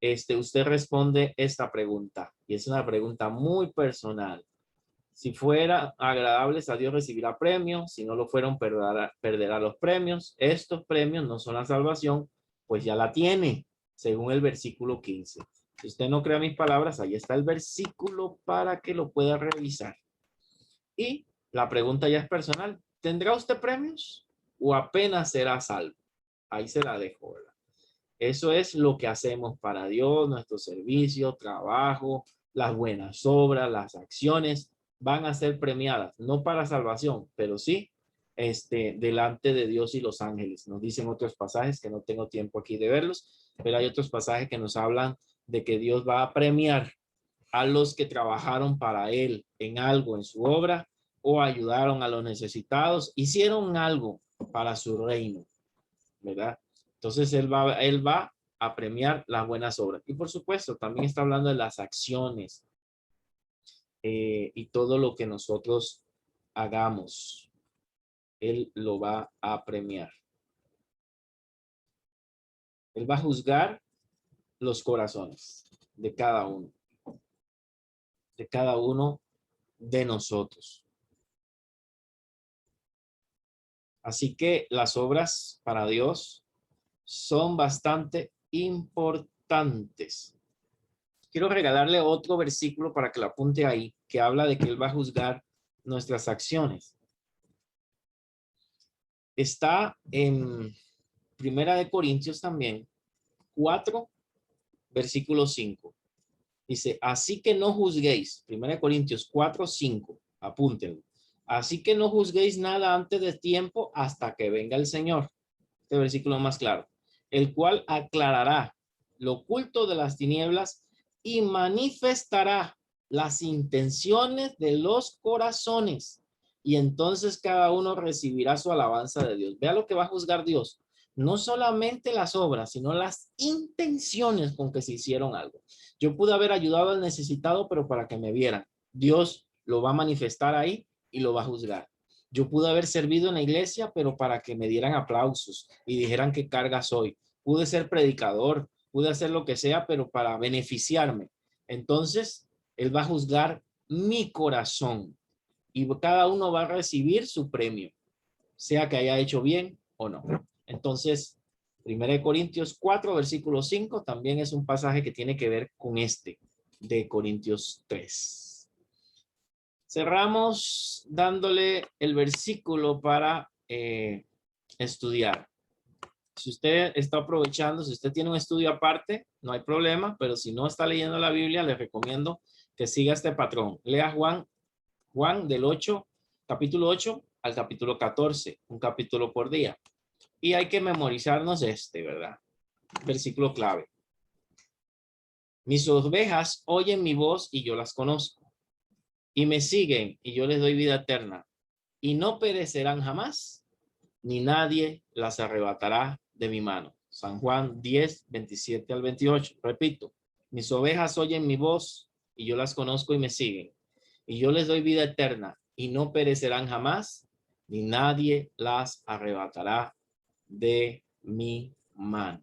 usted responde esta pregunta, y es una pregunta muy personal. Si fuera agradables a Dios, recibirá premios. Si no lo fueron, perderá los premios. Estos premios no son la salvación, pues ya la tiene, según el versículo 15. Si usted no crea mis palabras, ahí está el versículo para que lo pueda revisar. Y la pregunta ya es personal. ¿Tendrá usted premios o apenas será salvo? Ahí se la dejo, ¿verdad? Eso es lo que hacemos para Dios, nuestro servicio, trabajo, las buenas obras, las acciones van a ser premiadas, no para salvación, pero sí delante de Dios y los ángeles. Nos dicen otros pasajes que no tengo tiempo aquí de verlos, pero hay otros pasajes que nos hablan de que Dios va a premiar a los que trabajaron para Él en algo, en su obra, o ayudaron a los necesitados, hicieron algo para su reino, ¿verdad? Entonces él va a premiar las buenas obras. Y por supuesto, también está hablando de las acciones y todo lo que nosotros hagamos. Él lo va a premiar. Él va a juzgar los corazones de cada uno. De cada uno de nosotros. Así que las obras para Dios son bastante importantes. Quiero regalarle otro versículo para que lo apunte ahí, que habla de que Él va a juzgar nuestras acciones. Está en Primera de Corintios también, 4, versículo 5. Dice, así que no juzguéis, 1 Corintios 4, 5, apúntenlo. Así que no juzguéis nada antes de tiempo hasta que venga el Señor. Este versículo más claro. El cual aclarará lo oculto de las tinieblas y manifestará las intenciones de los corazones. Y entonces cada uno recibirá su alabanza de Dios. Vea lo que va a juzgar Dios. No solamente las obras, sino las intenciones con que se hicieron algo. Yo pude haber ayudado al necesitado, pero para que me vieran. Dios lo va a manifestar ahí y lo va a juzgar. Yo pude haber servido en la iglesia, pero para que me dieran aplausos y dijeran qué carga soy. Pude ser predicador, pude hacer lo que sea, pero para beneficiarme. Entonces, Él va a juzgar mi corazón y cada uno va a recibir su premio, sea que haya hecho bien o no. Entonces, 1 Corintios 4, versículo 5, también es un pasaje que tiene que ver con este de Corintios 3. Cerramos dándole el versículo para estudiar. Si usted está aprovechando, si usted tiene un estudio aparte, no hay problema, pero si no está leyendo la Biblia, le recomiendo que siga este patrón. Lea Juan del 8, capítulo 8 al capítulo 14, un capítulo por día. Y hay que memorizarnos ¿verdad? Versículo clave. Mis ovejas oyen mi voz y yo las conozco. Y me siguen y yo les doy vida eterna. Y no perecerán jamás, ni nadie las arrebatará de mi mano. San Juan 10, 27 al 28. Repito, mis ovejas oyen mi voz y yo las conozco y me siguen. Y yo les doy vida eterna y no perecerán jamás, ni nadie las arrebatará de mi mano.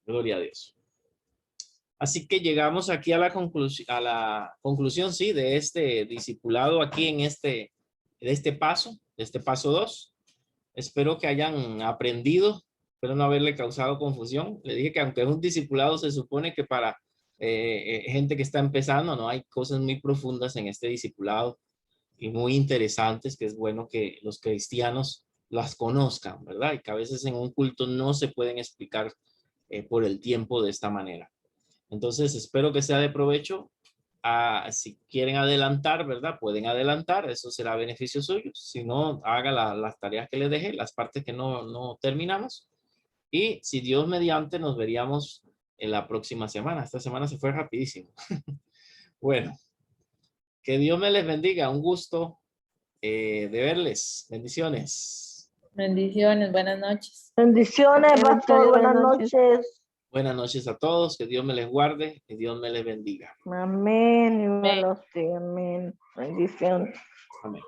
Gloria a Dios. Así que llegamos aquí a la conclusión, sí, de este discipulado aquí en de este paso 2. Espero que hayan aprendido, espero no haberle causado confusión. Le dije que aunque es un discipulado, se supone que para gente que está empezando, no hay cosas muy profundas en este discipulado y muy interesantes, que es bueno que los cristianos las conozcan, ¿verdad? Y que a veces en un culto no se pueden explicar por el tiempo de esta manera. Entonces, espero que sea de provecho. Si quieren adelantar, ¿verdad? Pueden adelantar, eso será beneficio suyo. Si no, haga las tareas que les dejé, las partes que no terminamos. Y si Dios mediante, nos veríamos en la próxima semana. Esta semana se fue rapidísimo. Bueno, que Dios me les bendiga. Un gusto de verles. Bendiciones. Bendiciones, buenas noches. Bendiciones, pastor. Buenas noches. Buenas noches a todos. Que Dios me les guarde y Dios me les bendiga. Amén. Igual a usted. Amén. Bendiciones. Amén.